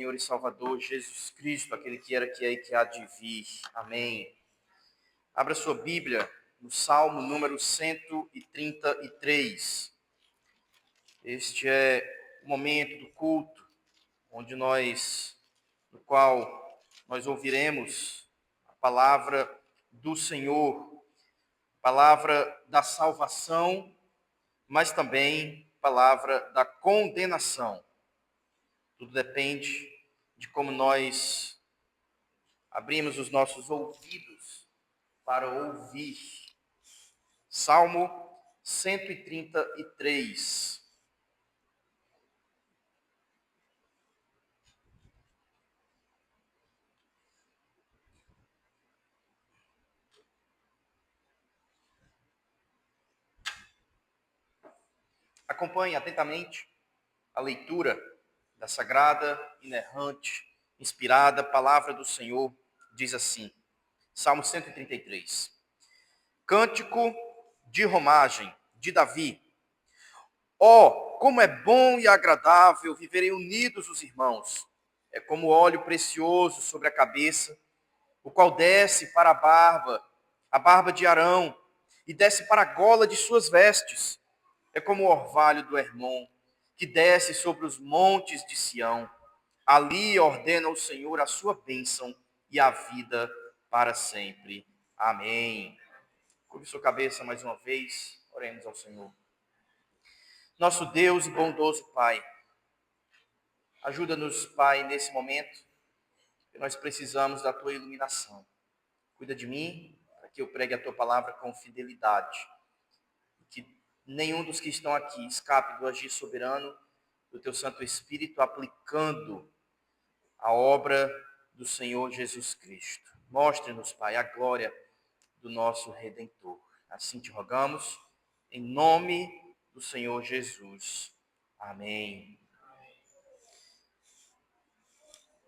Senhor e Salvador Jesus Cristo, aquele que era, que é e que há de vir. Amém. Abra sua Bíblia no Salmo número 133. Este é o momento do culto, no qual nós ouviremos a palavra do Senhor, palavra da salvação, mas também palavra da condenação. Tudo depende de como nós abrimos os nossos ouvidos para ouvir. Salmo 133. Acompanhe atentamente a leitura da sagrada, inerrante, inspirada palavra do Senhor. Diz assim, Salmo 133. Cântico de romagem de Davi. Ó, como é bom e agradável viverem unidos os irmãos. É como óleo precioso sobre a cabeça, o qual desce para a barba de Arão, e desce para a gola de suas vestes. É como o orvalho do Hermon, que desce sobre os montes de Sião. Ali ordena o Senhor a sua bênção e a vida para sempre. Amém. Curve sua cabeça mais uma vez, oremos ao Senhor. Nosso Deus e bondoso Pai, ajuda-nos, Pai, nesse momento, que nós precisamos da Tua iluminação. Cuida de mim, para que eu pregue a Tua palavra com fidelidade. Que nenhum dos que estão aqui escape do agir soberano do Teu Santo Espírito, aplicando a obra do Senhor Jesus Cristo. Mostre-nos, Pai, a glória do nosso Redentor. Assim te rogamos, em nome do Senhor Jesus. Amém.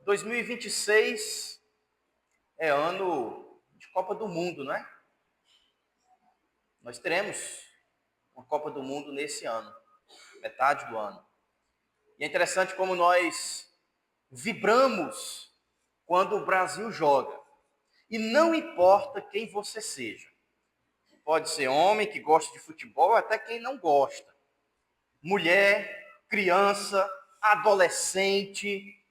2026 é ano de Copa do Mundo, não é? Nós teremos uma Copa do Mundo nesse ano, metade do ano. E é interessante como nós vibramos quando o Brasil joga. E não importa quem você seja. Pode ser homem que gosta de futebol, até quem não gosta. Mulher, criança, adolescente,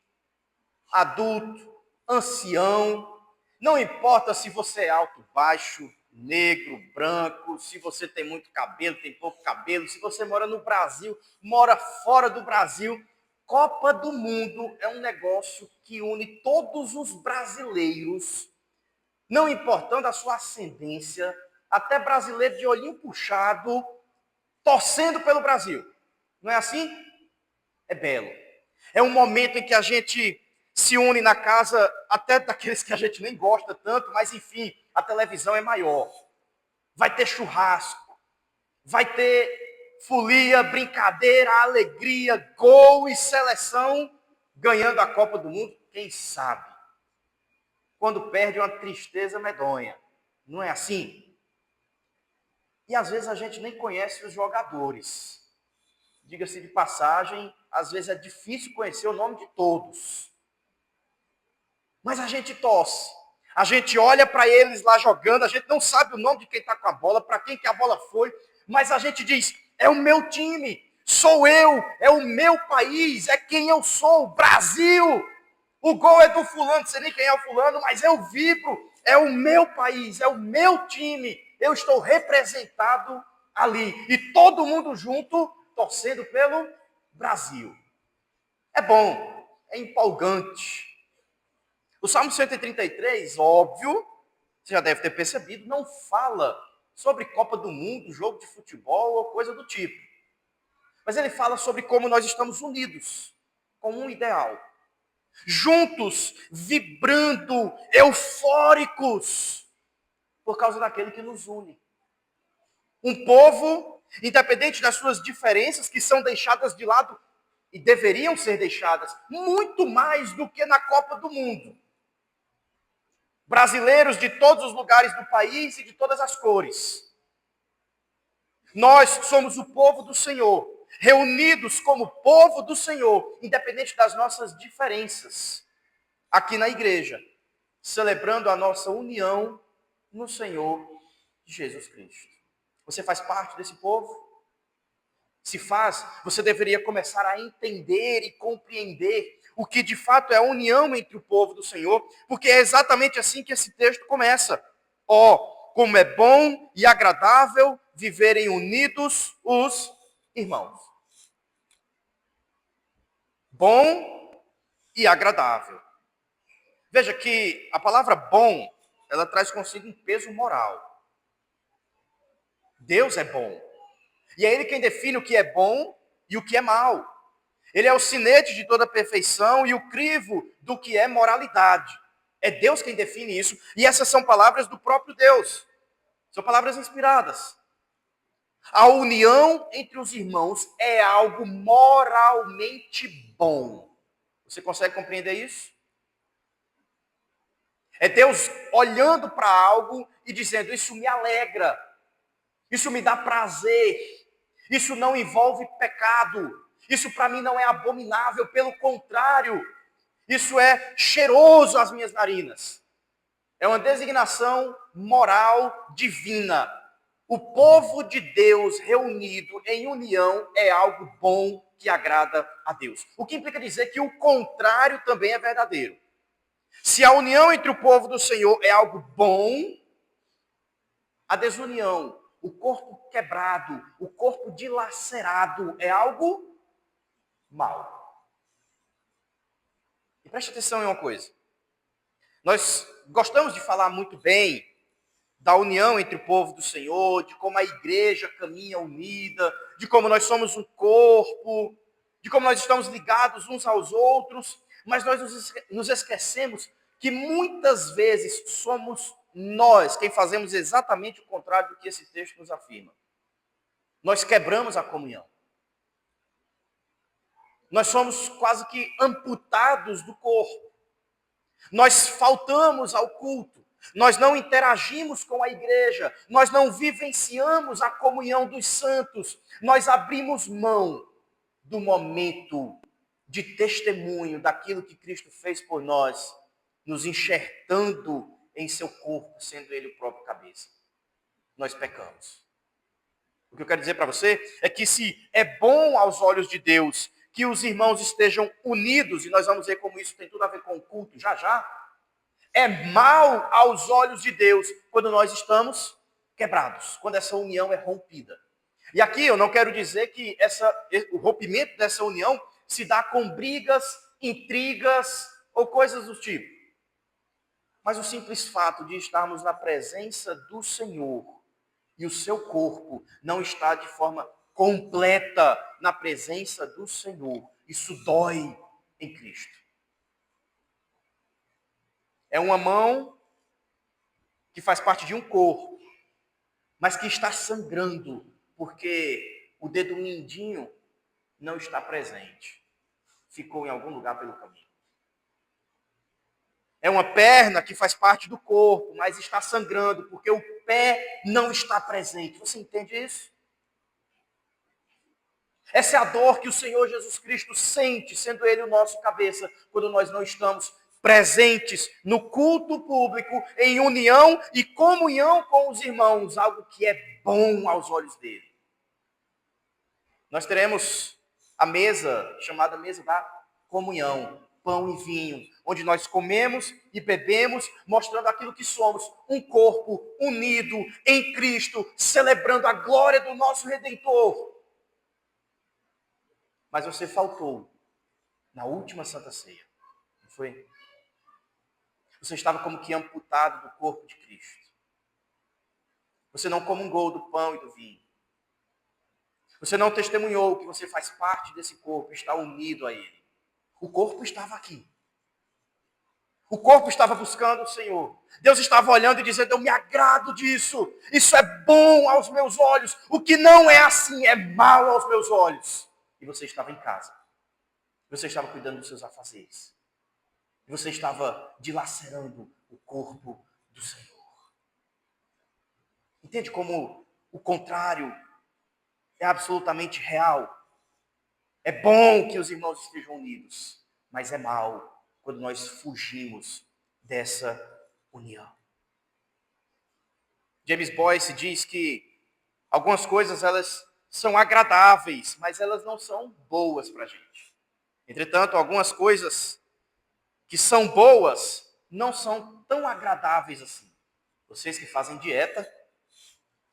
adulto, ancião. Não importa se você é alto, baixo, negro, branco, se você tem muito cabelo, tem pouco cabelo, se você mora no Brasil, mora fora do Brasil. Copa do Mundo é um negócio que une todos os brasileiros, não importando a sua ascendência, até brasileiro de olhinho puxado, torcendo pelo Brasil. Não é assim? É belo. É um momento em que a gente se une na casa, até daqueles que a gente nem gosta tanto, mas enfim, a televisão é maior. Vai ter churrasco, vai ter folia, brincadeira, alegria, gol e seleção ganhando a Copa do Mundo, quem sabe? Quando perde, uma tristeza medonha. Não é assim? E às vezes a gente nem conhece os jogadores. Diga-se de passagem, às vezes é difícil conhecer o nome de todos. Mas a gente torce. A gente olha para eles lá jogando, a gente não sabe o nome de quem está com a bola, para quem que a bola foi, mas a gente diz, é o meu time, sou eu, é o meu país, é quem eu sou, Brasil. O gol é do fulano, não sei nem quem é o fulano, mas eu vibro, é o meu país, é o meu time, eu estou representado ali. E todo mundo junto, torcendo pelo Brasil. É bom, é empolgante. O Salmo 133, óbvio, você já deve ter percebido, não fala sobre Copa do Mundo, jogo de futebol ou coisa do tipo. Mas ele fala sobre como nós estamos unidos com um ideal. Juntos, vibrando, eufóricos, por causa daquele que nos une. Um povo, independente das suas diferenças, que são deixadas de lado e deveriam ser deixadas, muito mais do que na Copa do Mundo. Brasileiros de todos os lugares do país e de todas as cores. Nós somos o povo do Senhor. reunidos como povo do Senhor, independente das nossas diferenças, aqui na igreja, celebrando a nossa união no Senhor Jesus Cristo. Você faz parte desse povo? Se faz, você deveria começar a entender e compreender o que de fato é a união entre o povo do Senhor, porque é exatamente assim que esse texto começa. Ó, como é bom e agradável viverem unidos os irmãos. Bom e agradável. Veja que a palavra bom, ela traz consigo um peso moral. Deus é bom. E é Ele quem define o que é bom e o que é mal. Ele é o sinete de toda perfeição e o crivo do que é moralidade. É Deus quem define isso. E essas são palavras do próprio Deus. São palavras inspiradas. A união entre os irmãos é algo moralmente bom. Você consegue compreender isso? É Deus olhando para algo e dizendo: isso me alegra, isso me dá prazer, isso não envolve pecado, isso para mim não é abominável, pelo contrário, isso é cheiroso às minhas narinas. É uma designação moral divina. O povo de Deus reunido em união é algo bom que agrada a Deus. O que implica dizer que o contrário também é verdadeiro. Se a união entre o povo do Senhor é algo bom, a desunião, o corpo quebrado, o corpo dilacerado é algo mal. E preste atenção em uma coisa. Nós gostamos de falar muito bem da união entre o povo do Senhor, de como a igreja caminha unida, de como nós somos um corpo, de como nós estamos ligados uns aos outros, mas nós nos esquecemos que muitas vezes somos nós quem fazemos exatamente o contrário do que esse texto nos afirma. Nós quebramos a comunhão. Nós somos quase que amputados do corpo. Nós faltamos ao culto. Nós não interagimos com a igreja. Nós não vivenciamos a comunhão dos santos. Nós abrimos mão do momento de testemunho daquilo que Cristo fez por nós, nos enxertando em seu corpo, sendo Ele o próprio cabeça. Nós pecamos. O que eu quero dizer para você é que se é bom aos olhos de Deus que os irmãos estejam unidos, e nós vamos ver como isso tem tudo a ver com o culto já já, é mal aos olhos de Deus quando nós estamos quebrados, quando essa união é rompida. E aqui eu não quero dizer que o rompimento dessa união se dá com brigas, intrigas ou coisas do tipo. Mas o simples fato de estarmos na presença do Senhor e o seu corpo não está de forma completa na presença do Senhor, isso dói em Cristo. É uma mão que faz parte de um corpo, mas que está sangrando, porque o dedo mindinho não está presente. Ficou em algum lugar pelo caminho. É uma perna que faz parte do corpo, mas está sangrando, porque o pé não está presente. Você entende isso? Essa é a dor que o Senhor Jesus Cristo sente, sendo Ele o nosso cabeça, quando nós não estamos presentes no culto público, em união e comunhão com os irmãos, algo que é bom aos olhos dele. Nós teremos a mesa, chamada mesa da comunhão, pão e vinho, onde nós comemos e bebemos, mostrando aquilo que somos, um corpo unido em Cristo, celebrando a glória do nosso Redentor. Mas você faltou na última Santa Ceia, não foi? Você estava como que amputado do corpo de Cristo. Você não comungou do pão e do vinho. Você não testemunhou que você faz parte desse corpo, está unido a Ele. O corpo estava aqui. O corpo estava buscando o Senhor. Deus estava olhando e dizendo: eu me agrado disso. Isso é bom aos meus olhos. O que não é assim é mal aos meus olhos. E você estava em casa. Você estava cuidando dos seus afazeres. Você estava dilacerando o corpo do Senhor. Entende como o contrário é absolutamente real? É bom que os irmãos estejam unidos, mas é mal quando nós fugimos dessa união. James Boyce diz que algumas coisas elas são agradáveis, mas elas não são boas para a gente. Entretanto, algumas coisas que são boas não são tão agradáveis assim. Vocês que fazem dieta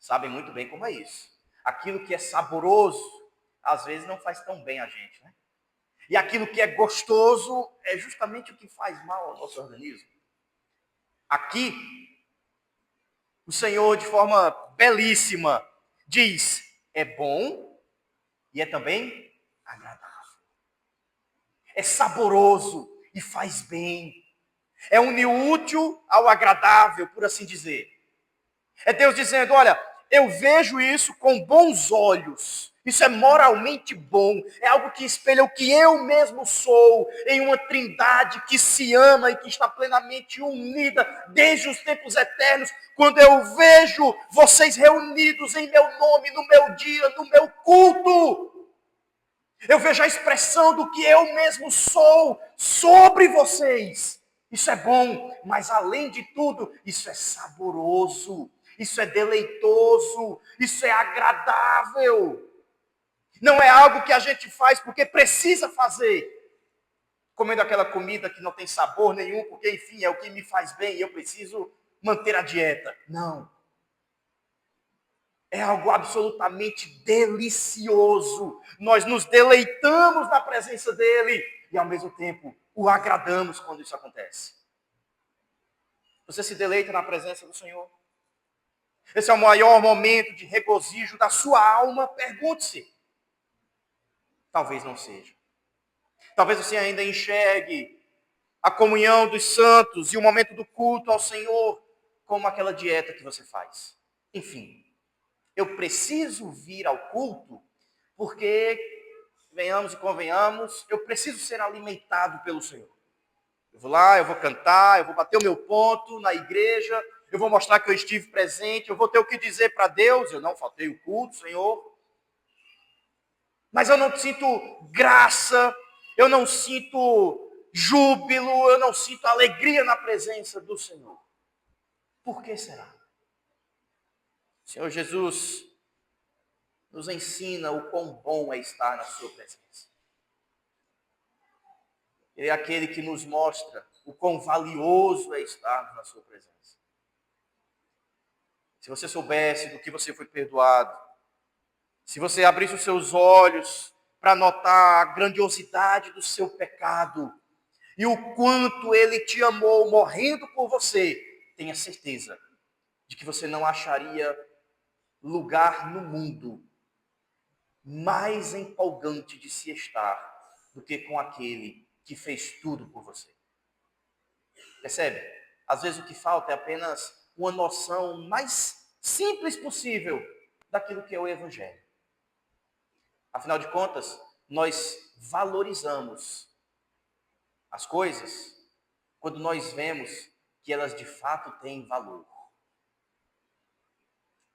sabem muito bem como é isso. Aquilo que é saboroso, às vezes não faz tão bem a gente, né? E aquilo que é gostoso é justamente o que faz mal ao nosso organismo. Aqui, o Senhor, de forma belíssima, diz: é bom e é também agradável. É saboroso e faz bem. É unir o útil ao agradável, por assim dizer. É Deus dizendo: olha, eu vejo isso com bons olhos. Isso é moralmente bom. É algo que espelha o que eu mesmo sou em uma trindade que se ama e que está plenamente unida desde os tempos eternos. Quando eu vejo vocês reunidos em meu nome, no meu dia, no meu culto, eu vejo a expressão do que eu mesmo sou sobre vocês. Isso é bom, mas além de tudo, isso é saboroso, isso é deleitoso, isso é agradável. Não é algo que a gente faz porque precisa fazer. Comendo aquela comida que não tem sabor nenhum, porque enfim, é o que me faz bem e eu preciso manter a dieta. Não. É algo absolutamente delicioso. Nós nos deleitamos na presença dele e ao mesmo tempo o agradamos quando isso acontece. Você se deleita na presença do Senhor? Esse é o maior momento de regozijo da sua alma? Pergunte-se. Talvez não seja. Talvez você ainda enxergue a comunhão dos santos e o momento do culto ao Senhor como aquela dieta que você faz. Enfim, eu preciso vir ao culto porque, venhamos e convenhamos, eu preciso ser alimentado pelo Senhor. Eu vou lá, eu vou cantar, eu vou bater o meu ponto na igreja, eu vou mostrar que eu estive presente, eu vou ter o que dizer para Deus, eu não faltei o culto, Senhor. Mas eu não sinto graça, eu não sinto júbilo, eu não sinto alegria na presença do Senhor. Por que será? Senhor Jesus nos ensina o quão bom é estar na sua presença. Ele é aquele que nos mostra o quão valioso é estar na sua presença. Se você soubesse do que você foi perdoado, se você abrisse os seus olhos para notar a grandiosidade do seu pecado e o quanto ele te amou morrendo por você, tenha certeza de que você não acharia lugar no mundo mais empolgante de se estar do que com aquele que fez tudo por você. Percebe? Às vezes o que falta é apenas uma noção mais simples possível daquilo que é o Evangelho. Afinal de contas, nós valorizamos as coisas quando nós vemos que elas de fato têm valor.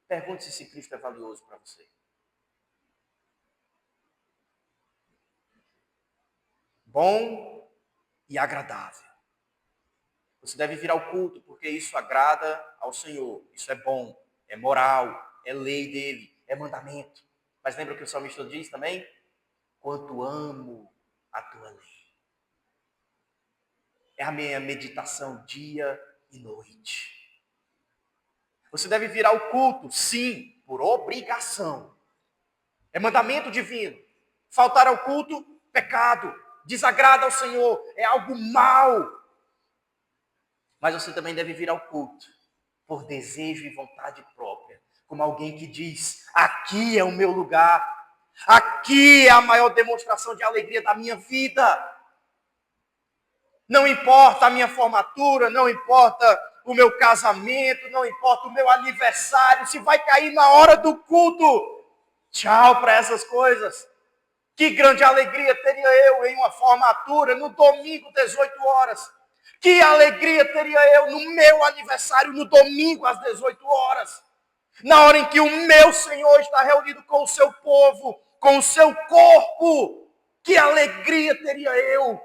Pergunte-se se Cristo é valioso para você. Bom e agradável. Você deve vir ao culto, porque isso agrada ao Senhor. Isso é bom, é moral, é lei dele, é mandamento. Mas lembra o que o salmista diz também? Quanto amo a tua lei. É a minha meditação dia e noite. Você deve vir ao culto, sim, por obrigação. É mandamento divino. Faltar ao culto, pecado. Desagrada ao Senhor, é algo mau. Mas você também deve vir ao culto por desejo e vontade própria, como alguém que diz: aqui é o meu lugar, aqui é a maior demonstração de alegria da minha vida. Não importa a minha formatura, não importa o meu casamento, não importa o meu aniversário, se vai cair na hora do culto. Tchau para essas coisas. Que grande alegria teria eu em uma formatura no domingo, 18 horas. Que alegria teria eu no meu aniversário, no domingo, às 18 horas. Na hora em que o meu Senhor está reunido com o seu povo, com o seu corpo. Que alegria teria eu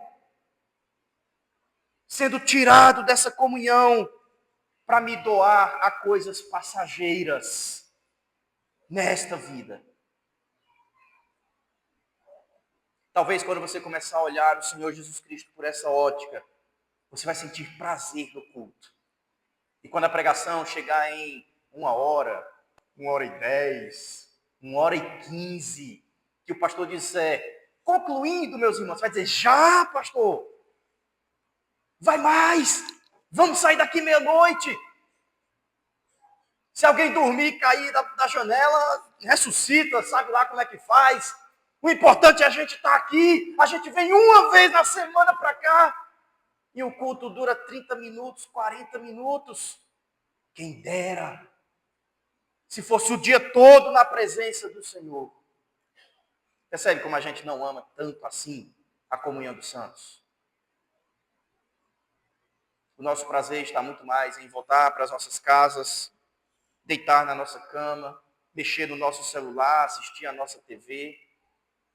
sendo tirado dessa comunhão para me doar a coisas passageiras nesta vida. Talvez quando você começar a olhar o Senhor Jesus Cristo por essa ótica, você vai sentir prazer no culto. E quando a pregação chegar em 1 hora, 1 hora e 10, 1 hora e 15, que o pastor disser, concluindo, meus irmãos, vai dizer, já, pastor, vai mais, vamos sair daqui meia-noite. Se alguém dormir e cair da janela, ressuscita, sabe lá como é que faz. O importante é a gente estar aqui, a gente vem uma vez na semana para cá, e o culto dura 30 minutos, 40 minutos. Quem dera, se fosse o dia todo na presença do Senhor. Percebe como a gente não ama tanto assim a comunhão dos santos? O nosso prazer está muito mais em voltar para as nossas casas, deitar na nossa cama, mexer no nosso celular, assistir a nossa TV,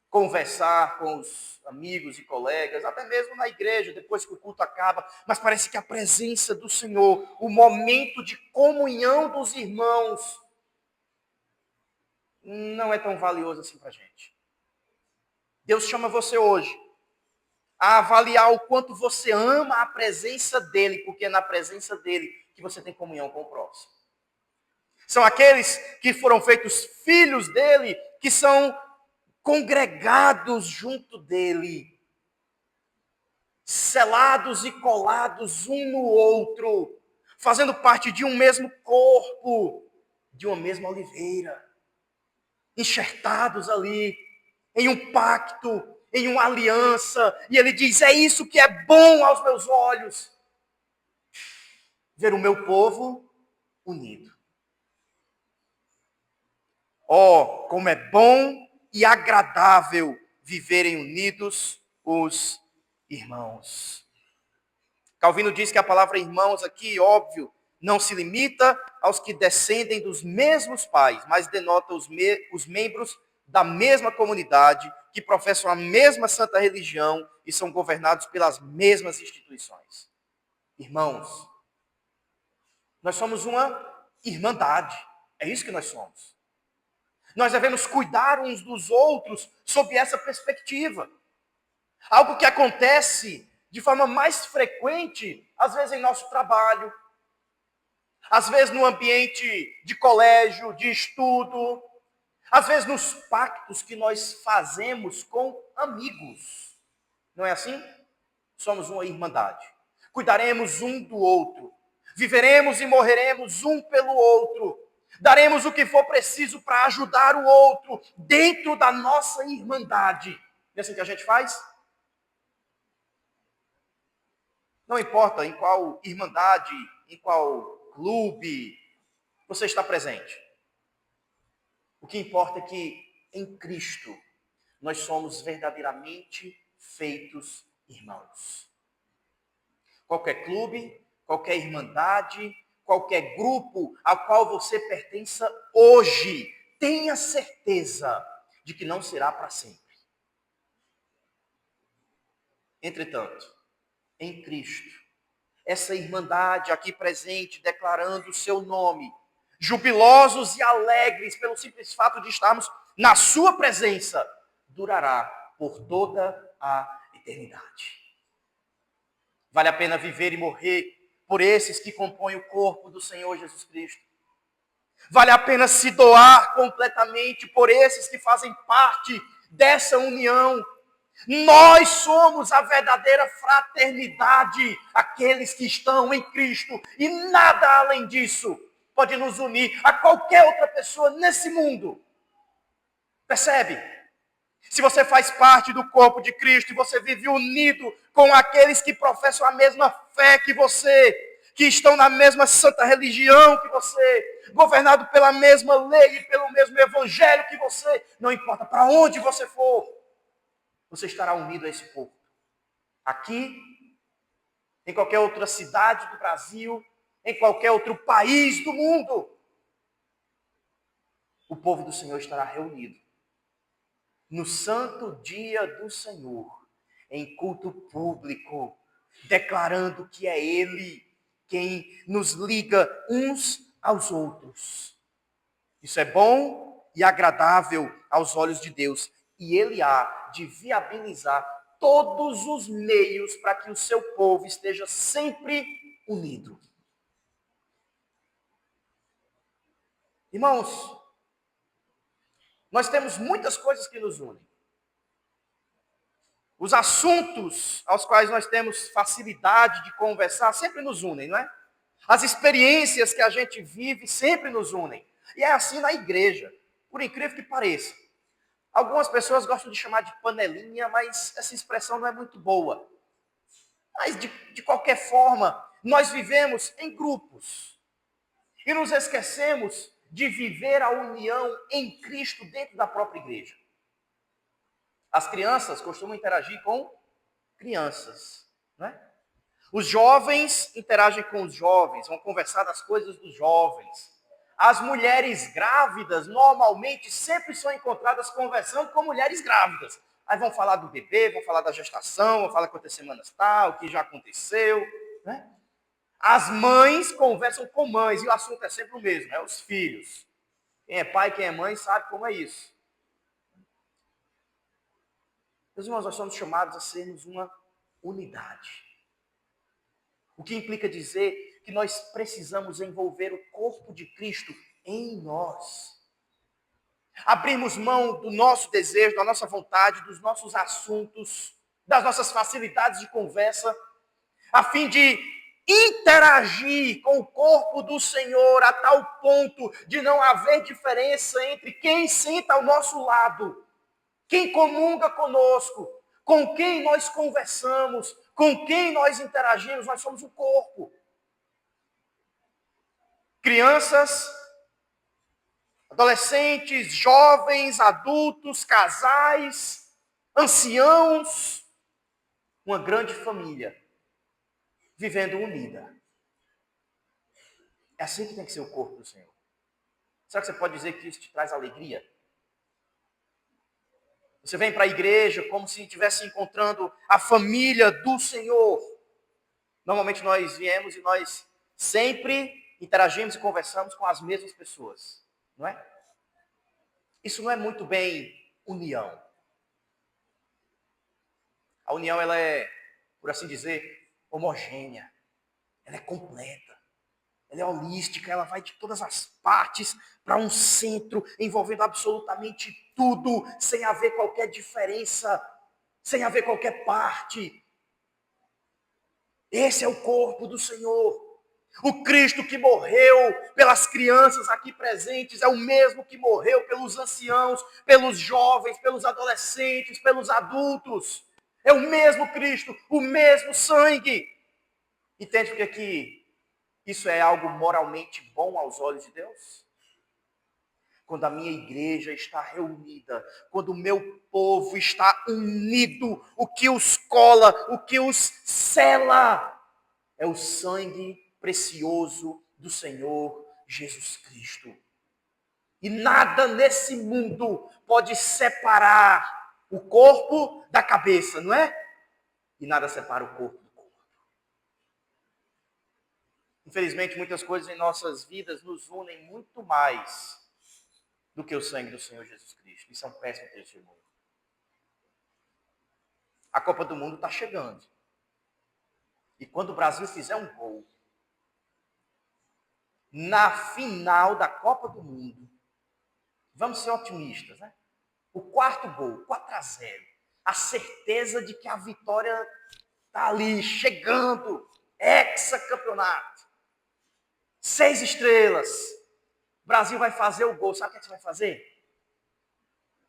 conversar com os amigos e colegas, até mesmo na igreja, depois que o culto acaba, mas parece que a presença do Senhor, o momento de comunhão dos irmãos, não é tão valioso assim para a gente. Deus chama você hoje a avaliar o quanto você ama a presença dEle, porque é na presença dEle que você tem comunhão com o próximo. São aqueles que foram feitos filhos dEle, que são congregados junto dEle, selados e colados um no outro, fazendo parte de um mesmo corpo, de uma mesma oliveira, enxertados ali, em um pacto, em uma aliança, e ele diz, é isso que é bom aos meus olhos, ver o meu povo unido. Oh, como é bom e agradável viverem unidos os irmãos. Calvino diz que a palavra irmãos aqui, óbvio, não se limita aos que descendem dos mesmos pais, mas denota os membros da mesma comunidade, que professam a mesma santa religião e são governados pelas mesmas instituições. Irmãos, nós somos uma irmandade. É isso que nós somos. Nós devemos cuidar uns dos outros sob essa perspectiva. Algo que acontece de forma mais frequente, às vezes em nosso trabalho, às vezes no ambiente de colégio, de estudo, às vezes nos pactos que nós fazemos com amigos. Não é assim? Somos uma irmandade. Cuidaremos um do outro. Viveremos e morreremos um pelo outro. Daremos o que for preciso para ajudar o outro dentro da nossa irmandade. Não é assim que a gente faz? Não importa em qual irmandade, em qual clube você está presente. O que importa é que em Cristo nós somos verdadeiramente feitos irmãos. Qualquer clube, qualquer irmandade, qualquer grupo ao qual você pertença hoje, tenha certeza de que não será para sempre. Entretanto, em Cristo, essa irmandade aqui presente, declarando o seu nome, jubilosos e alegres pelo simples fato de estarmos na sua presença, durará por toda a eternidade. Vale a pena viver e morrer por esses que compõem o corpo do Senhor Jesus Cristo. Vale a pena se doar completamente por esses que fazem parte dessa união. Nós somos a verdadeira fraternidade, aqueles que estão em Cristo, e nada além disso pode nos unir a qualquer outra pessoa nesse mundo. Percebe? Se você faz parte do corpo de Cristo e você vive unido com aqueles que professam a mesma fé que você, que estão na mesma santa religião que você, governado pela mesma lei e pelo mesmo evangelho que você, não importa para onde você for, você estará unido a esse povo. Aqui, em qualquer outra cidade do Brasil, em qualquer outro país do mundo, o povo do Senhor estará reunido no santo dia do Senhor, em culto público, declarando que é Ele quem nos liga uns aos outros. Isso é bom e agradável aos olhos de Deus, e Ele há de viabilizar todos os meios para que o seu povo esteja sempre unido. Irmãos, nós temos muitas coisas que nos unem. Os assuntos aos quais nós temos facilidade de conversar sempre nos unem, não é? As experiências que a gente vive sempre nos unem. E é assim na igreja, por incrível que pareça. Algumas pessoas gostam de chamar de panelinha, mas essa expressão não é muito boa. Mas, de qualquer forma, nós vivemos em grupos. E nos esquecemos de viver a união em Cristo dentro da própria igreja. As crianças costumam interagir com crianças, não é? Os jovens interagem com os jovens, vão conversar das coisas dos jovens. As mulheres grávidas normalmente sempre são encontradas conversando com mulheres grávidas. Aí vão falar do bebê, vão falar da gestação, vão falar quantas semanas está, o que já aconteceu, né? As mães conversam com mães e o assunto é sempre o mesmo, é os filhos. Quem é pai, quem é mãe sabe como é isso. Meus irmãos, nós somos chamados a sermos uma unidade. O que implica dizer que nós precisamos envolver o corpo de Cristo em nós. Abrirmos mão do nosso desejo, da nossa vontade, dos nossos assuntos, das nossas facilidades de conversa, a fim de interagir com o corpo do Senhor a tal ponto de não haver diferença entre quem senta ao nosso lado, quem comunga conosco, com quem nós conversamos, com quem nós interagimos. Nós somos um corpo. Crianças, adolescentes, jovens, adultos, casais, anciãos, uma grande família, vivendo unida. É assim que tem que ser o corpo do Senhor. Será que você pode dizer que isso te traz alegria? Você vem para a igreja como se estivesse encontrando a família do Senhor. Normalmente nós viemos e nós sempre interagimos e conversamos com as mesmas pessoas, não é? Isso não é muito bem união. A união, ela é, por assim dizer, homogênea. Ela é completa. Ela é holística, ela vai de todas as partes para um centro, envolvendo absolutamente tudo, sem haver qualquer diferença, sem haver qualquer parte. Esse é o corpo do Senhor. O Cristo que morreu pelas crianças aqui presentes é o mesmo que morreu pelos anciãos, pelos jovens, pelos adolescentes, pelos adultos. É o mesmo Cristo, o mesmo sangue. Entende porque que isso é algo moralmente bom aos olhos de Deus? Quando a minha igreja está reunida, quando o meu povo está unido, o que os cola, o que os sela, é o sangue precioso do Senhor Jesus Cristo. E nada nesse mundo pode separar o corpo da cabeça, não é? E nada separa o corpo do corpo. Infelizmente, muitas coisas em nossas vidas nos unem muito mais do que o sangue do Senhor Jesus Cristo. Isso é um péssimo testemunho. A Copa do Mundo está chegando. E quando o Brasil fizer um gol, na final da Copa do Mundo, vamos ser otimistas, né? O quarto gol, 4-0. A certeza de que a vitória está ali, chegando. Hexacampeonato. 6 estrelas. O Brasil vai fazer o gol. Sabe o que você vai fazer?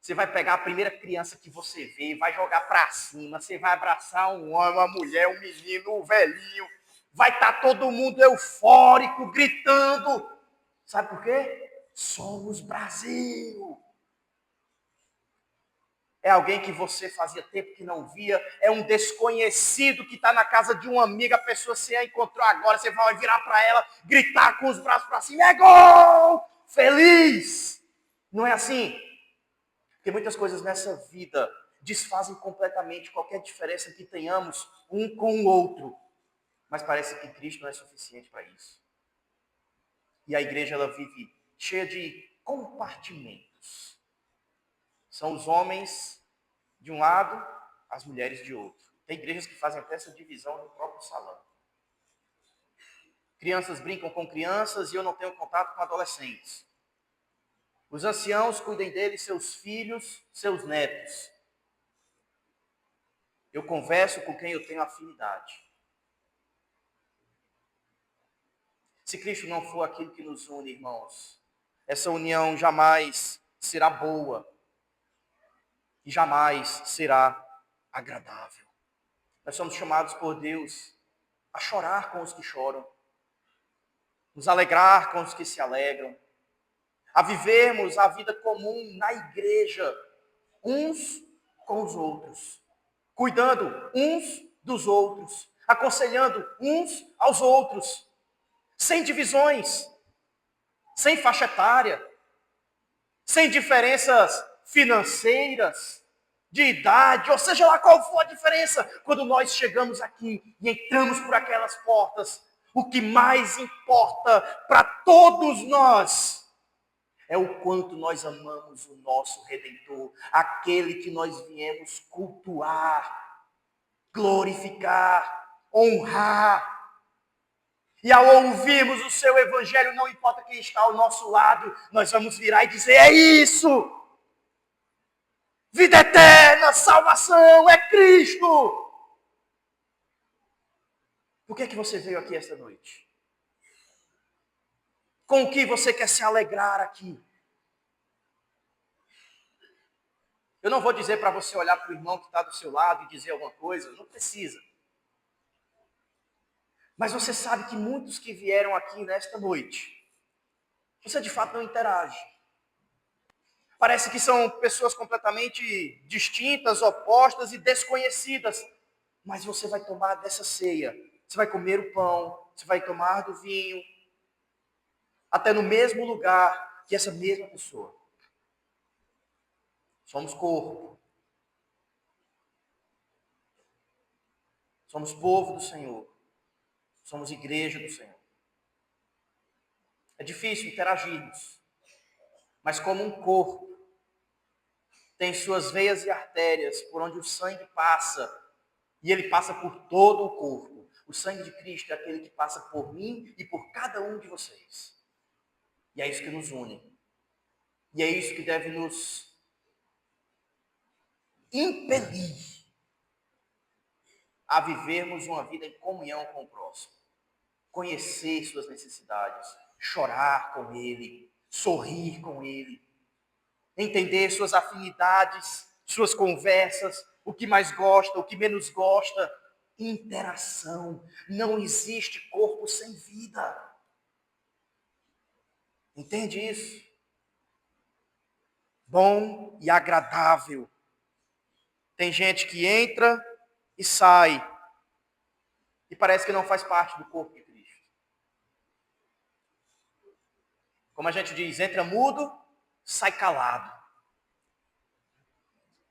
Você vai pegar a primeira criança que você vê, vai jogar para cima, você vai abraçar um homem, uma mulher, um menino, um velhinho. Vai estar todo mundo eufórico, gritando. Sabe por quê? Somos Brasil. É alguém que você fazia tempo que não via, é um desconhecido que está na casa de uma amiga, a pessoa se a encontrou agora, você vai virar para ela, gritar com os braços para cima, é gol! Feliz! Não é assim? Porque muitas coisas nessa vida desfazem completamente qualquer diferença que tenhamos um com o outro. Mas parece que Cristo não é suficiente para isso. E a igreja, ela vive cheia de compartimentos. São os homens de um lado, as mulheres de outro. Tem igrejas que fazem até essa divisão no próprio salão. Crianças brincam com crianças e eu não tenho contato com adolescentes. Os anciãos cuidem deles, seus filhos, seus netos. Eu converso com quem eu tenho afinidade. Se Cristo não for aquilo que nos une, irmãos, essa união jamais será boa e jamais será agradável. Nós somos chamados por Deus a chorar com os que choram, nos alegrar com os que se alegram, a vivermos a vida comum na igreja, uns com os outros, cuidando uns dos outros, aconselhando uns aos outros, sem divisões, sem faixa etária, sem diferenças financeiras, de idade, ou seja lá qual for a diferença, quando nós chegamos aqui e entramos por aquelas portas, o que mais importa para todos nós é o quanto nós amamos o nosso Redentor, aquele que nós viemos cultuar, glorificar, honrar. E ao ouvirmos o seu evangelho, não importa quem está ao nosso lado, nós vamos virar e dizer, é isso! Vida eterna, salvação, é Cristo! Por que você veio aqui esta noite? Com o que você quer se alegrar aqui? Eu não vou dizer para você olhar para o irmão que está do seu lado e dizer alguma coisa, não precisa. Mas você sabe que muitos que vieram aqui nesta noite, você de fato não interage. Parece que são pessoas completamente distintas, opostas e desconhecidas. Mas você vai tomar dessa ceia, você vai comer o pão, você vai tomar do vinho, até no mesmo lugar que essa mesma pessoa. Somos corpo. Somos povo do Senhor. Somos igreja do Senhor. É difícil interagirmos, mas como um corpo tem suas veias e artérias por onde o sangue passa, e ele passa por todo o corpo. O sangue de Cristo é aquele que passa por mim e por cada um de vocês. E é isso que nos une. E é isso que deve nos impelir a vivermos uma vida em comunhão com o próximo. Conhecer suas necessidades, chorar com ele, sorrir com ele, entender suas afinidades, suas conversas, o que mais gosta, o que menos gosta. Interação. Não existe corpo sem vida. Entende isso? Bom e agradável. Tem gente que entra e sai e parece que não faz parte do corpo de Cristo. Como a gente diz, entra mudo, sai calado.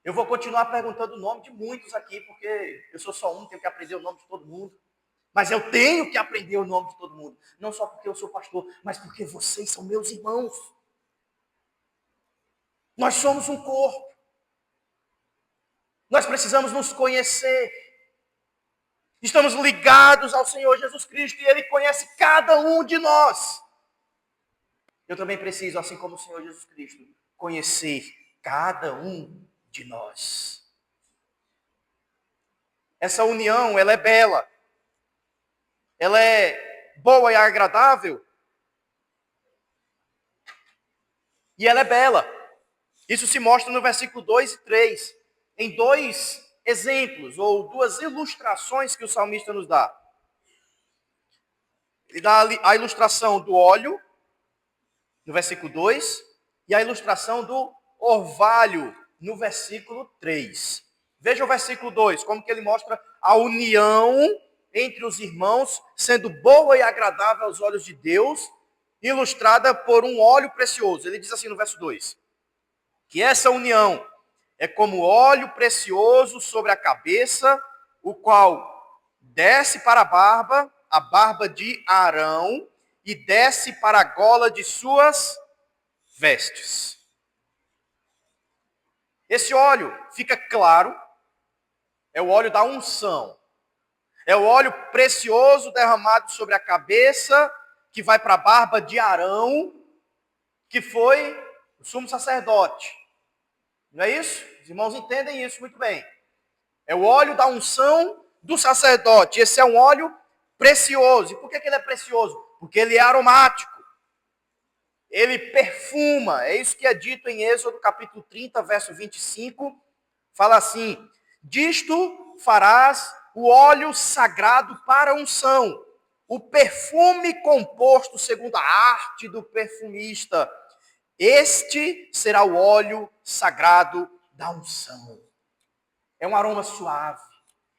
Eu vou continuar perguntando o nome de muitos aqui, porque eu sou só um, tenho que aprender o nome de todo mundo. Mas eu tenho que aprender o nome de todo mundo. Não só porque eu sou pastor, mas porque vocês são meus irmãos. Nós somos um corpo. Nós precisamos nos conhecer. Estamos ligados ao Senhor Jesus Cristo e Ele conhece cada um de nós. Eu também preciso, assim como o Senhor Jesus Cristo, conhecer cada um de nós. Essa união, ela é bela. Ela é boa e agradável. E ela é bela. Isso se mostra no versículo 2 e 3. Em dois exemplos, ou duas ilustrações que o salmista nos dá. Ele dá a ilustração do óleo, no versículo 2, e a ilustração do orvalho, no versículo 3. Veja o versículo 2, como que ele mostra a união entre os irmãos, sendo boa e agradável aos olhos de Deus, ilustrada por um óleo precioso. Ele diz assim no verso 2, que essa união é como óleo precioso sobre a cabeça, o qual desce para a barba de Arão, e desce para a gola de suas vestes. Esse óleo fica claro, é o óleo da unção. É o óleo precioso derramado sobre a cabeça, que vai para a barba de Arão, que foi o sumo sacerdote. Não é isso? Os irmãos entendem isso muito bem. É o óleo da unção do sacerdote. Esse é um óleo precioso. E por que ele é precioso? Porque ele é aromático. Ele perfuma. É isso que é dito em Êxodo capítulo 30, verso 25. Fala assim: disto farás o óleo sagrado para a unção, o perfume composto segundo a arte do perfumista. Este será o óleo sagrado da unção. É um aroma suave,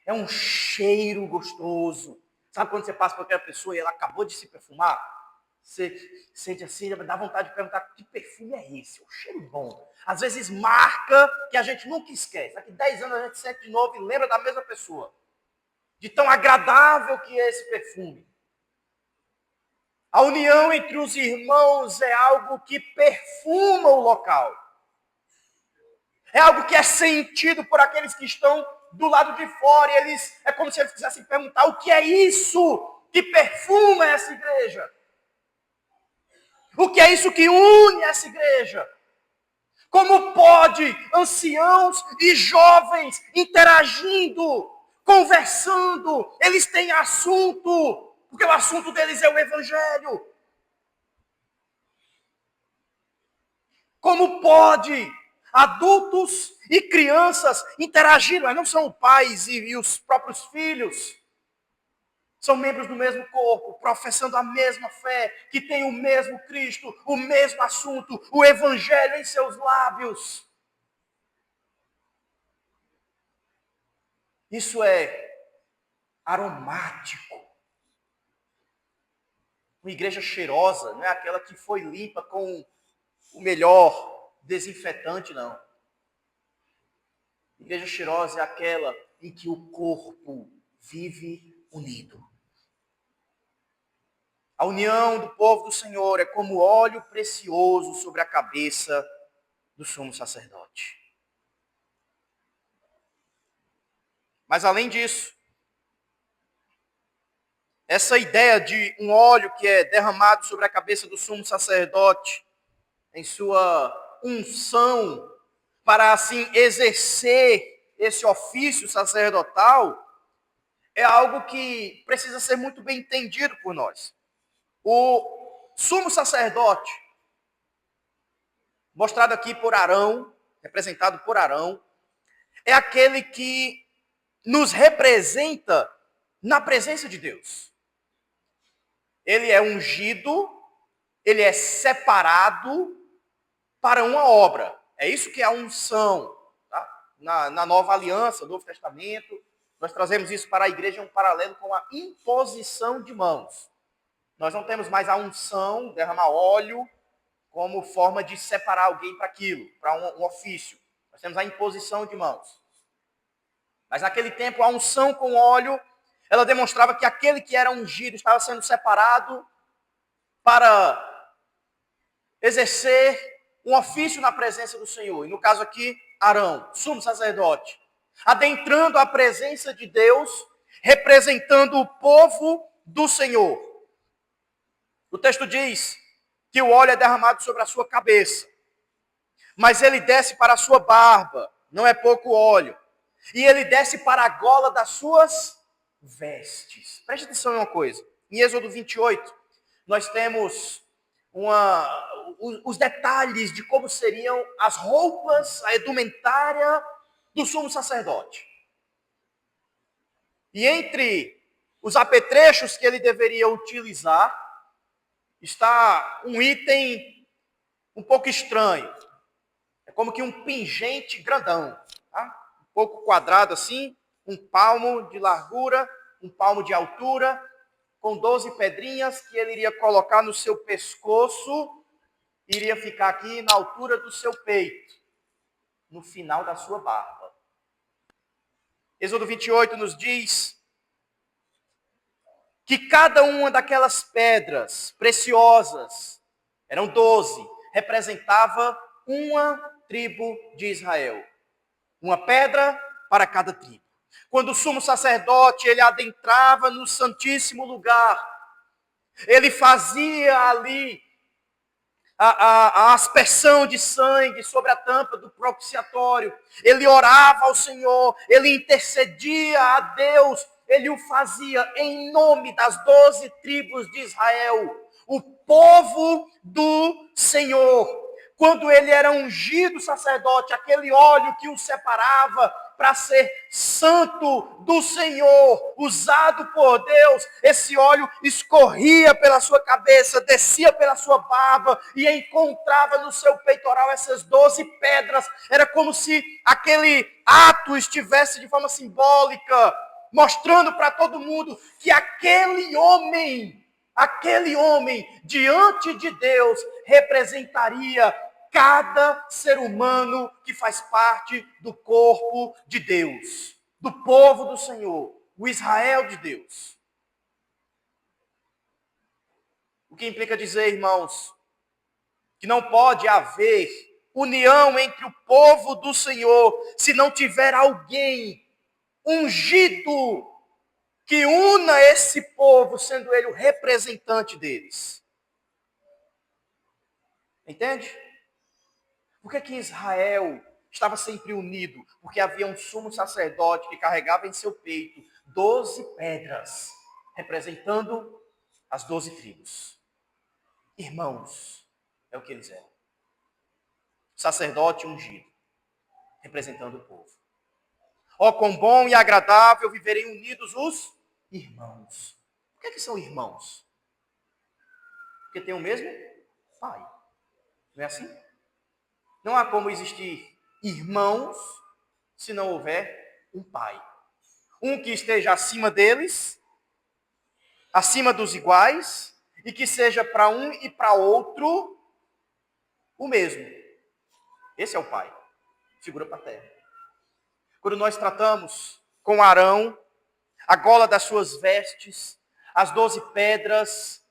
é um cheiro gostoso. Sabe quando você passa por aquela pessoa e ela acabou de se perfumar? Você sente assim, dá vontade de perguntar: que perfume é esse? É um cheiro bom. Às vezes marca que a gente nunca esquece. Daqui 10 anos a gente sente de novo e lembra da mesma pessoa. De tão agradável que é esse perfume. A união entre os irmãos é algo que perfuma o local. É algo que é sentido por aqueles que estão do lado de fora. E eles, é como se eles quisessem perguntar: o que é isso que perfuma essa igreja? O que é isso que une essa igreja? Como pode anciãos e jovens interagindo, conversando? Eles têm assunto, porque o assunto deles é o evangelho. Como pode adultos e crianças interagirem? Mas não são pais e os próprios filhos. São membros do mesmo corpo, professando a mesma fé, que tem o mesmo Cristo, o mesmo assunto, o evangelho em seus lábios. Isso é aromático. Uma igreja cheirosa não é aquela que foi limpa com o melhor desinfetante, não. Igreja cheirosa é aquela em que o corpo vive unido. A união do povo do Senhor é como óleo precioso sobre a cabeça do sumo sacerdote. Mas além disso, essa ideia de um óleo que é derramado sobre a cabeça do sumo sacerdote, em sua unção, para assim exercer esse ofício sacerdotal, é algo que precisa ser muito bem entendido por nós. O sumo sacerdote, mostrado aqui por Arão, representado por Arão, é aquele que nos representa na presença de Deus. Ele é ungido, ele é separado para uma obra. É isso que é a unção. Tá? Na nova aliança, no Novo Testamento, nós trazemos isso para a igreja em um paralelo com a imposição de mãos. Nós não temos mais a unção, derramar óleo, como forma de separar alguém para aquilo, para um ofício. Nós temos a imposição de mãos. Mas naquele tempo, a unção com óleo, ela demonstrava que aquele que era ungido estava sendo separado para exercer um ofício na presença do Senhor. E no caso aqui, Arão, sumo sacerdote, adentrando a presença de Deus, representando o povo do Senhor. O texto diz que o óleo é derramado sobre a sua cabeça, mas ele desce para a sua barba, não é pouco óleo, e ele desce para a gola das suas vestes. Preste atenção em uma coisa, em Êxodo 28, nós temos os detalhes de como seriam as roupas, a edumentária do sumo sacerdote. E entre os apetrechos que ele deveria utilizar, está um item um pouco estranho. É como que um pingente grandão, tá? Um pouco quadrado assim, um palmo de largura, um palmo de altura, com 12 pedrinhas que ele iria colocar no seu pescoço, iria ficar aqui na altura do seu peito. no final da sua barba. Êxodo 28 nos diz que cada uma daquelas pedras preciosas, eram 12, representava uma tribo de Israel. Uma pedra para cada tribo. Quando o sumo sacerdote, ele adentrava no santíssimo lugar, ele fazia ali a aspersão de sangue sobre a tampa do propiciatório. Ele orava ao Senhor, ele intercedia a Deus, ele o fazia em nome das 12 tribos de Israel, o povo do Senhor. Quando ele era ungido sacerdote, aquele óleo que o separava para ser santo do Senhor, usado por Deus, esse óleo escorria pela sua cabeça, descia pela sua barba e encontrava no seu peitoral essas 12 pedras. Era como se aquele ato estivesse de forma simbólica, mostrando para todo mundo que aquele homem diante de Deus representaria cada ser humano que faz parte do corpo de Deus, do povo do Senhor, o Israel de Deus. O que implica dizer, irmãos, que não pode haver união entre o povo do Senhor se não tiver alguém ungido que una esse povo, sendo ele o representante deles. Entende? Por que Israel estava sempre unido? Porque havia um sumo sacerdote que carregava em seu peito 12 pedras, representando as 12 tribos. Irmãos, é o que eles eram. Sacerdote ungido, representando o povo. Ó, quão bom e agradável viverem unidos os irmãos. Por que são irmãos? Porque tem o mesmo pai. Não é assim? Não há como existir irmãos se não houver um pai. Um que esteja acima deles, acima dos iguais, e que seja para um e para outro o mesmo. Esse é o pai. Figura paterna. Quando nós tratamos com Arão, a gola das suas vestes, as 12 pedras,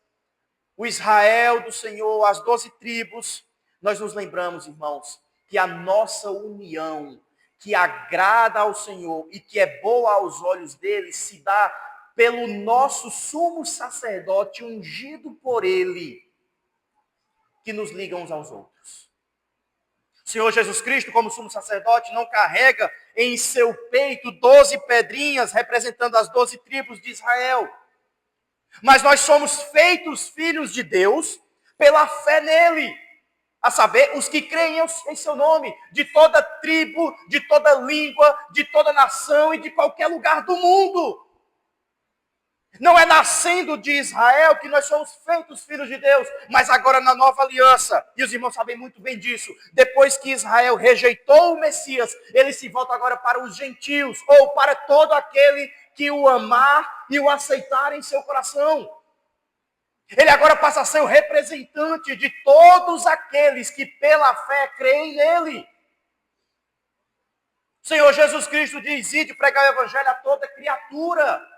o Israel do Senhor, as 12 tribos, nós nos lembramos, irmãos, que a nossa união, que agrada ao Senhor e que é boa aos olhos dele, se dá pelo nosso sumo sacerdote ungido por ele, que nos liga uns aos outros. O Senhor Jesus Cristo, como sumo sacerdote, não carrega em seu peito 12 pedrinhas representando as 12 tribos de Israel. Mas nós somos feitos filhos de Deus pela fé nele. A saber, os que creem em seu nome, de toda tribo, de toda língua, de toda nação e de qualquer lugar do mundo. Não é nascendo de Israel que nós somos feitos filhos de Deus, mas agora na nova aliança, e os irmãos sabem muito bem disso, depois que Israel rejeitou o Messias, ele se volta agora para os gentios, ou para todo aquele que o amar e o aceitar em seu coração. Ele agora passa a ser o representante de todos aqueles que pela fé creem nele. O Senhor Jesus Cristo diz: ide pregar o evangelho a toda criatura.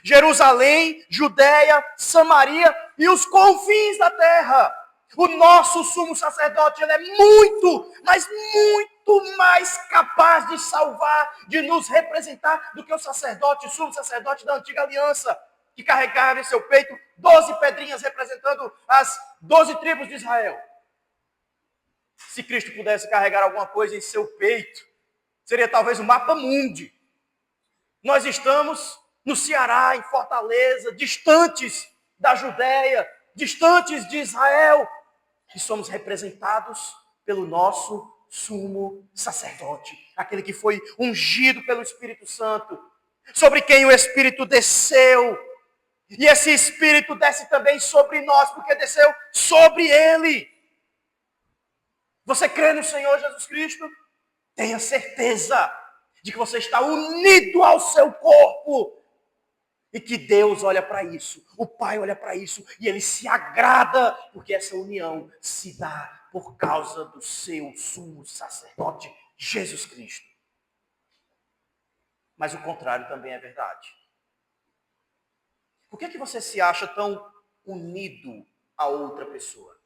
Jerusalém, Judeia, Samaria e os confins da terra. O nosso sumo sacerdote, ele é muito, mas muito mais capaz de salvar, de nos representar do que o sacerdote, o sumo sacerdote da antiga aliança, que carregava em seu peito 12 pedrinhas representando as 12 tribos de Israel. Se Cristo pudesse carregar alguma coisa em seu peito, seria talvez o mapa mundi. Nós estamos no Ceará, em Fortaleza, distantes da Judéia, distantes de Israel, e somos representados pelo nosso sumo sacerdote, aquele que foi ungido pelo Espírito Santo, sobre quem o Espírito desceu. E esse Espírito desce também sobre nós, porque desceu sobre ele. Você crê no Senhor Jesus Cristo? Tenha certeza de que você está unido ao seu corpo. E que Deus olha para isso, o Pai olha para isso, e Ele se agrada, porque essa união se dá por causa do seu sumo sacerdote, Jesus Cristo. Mas o contrário também é verdade. Por que você se acha tão unido a outra pessoa?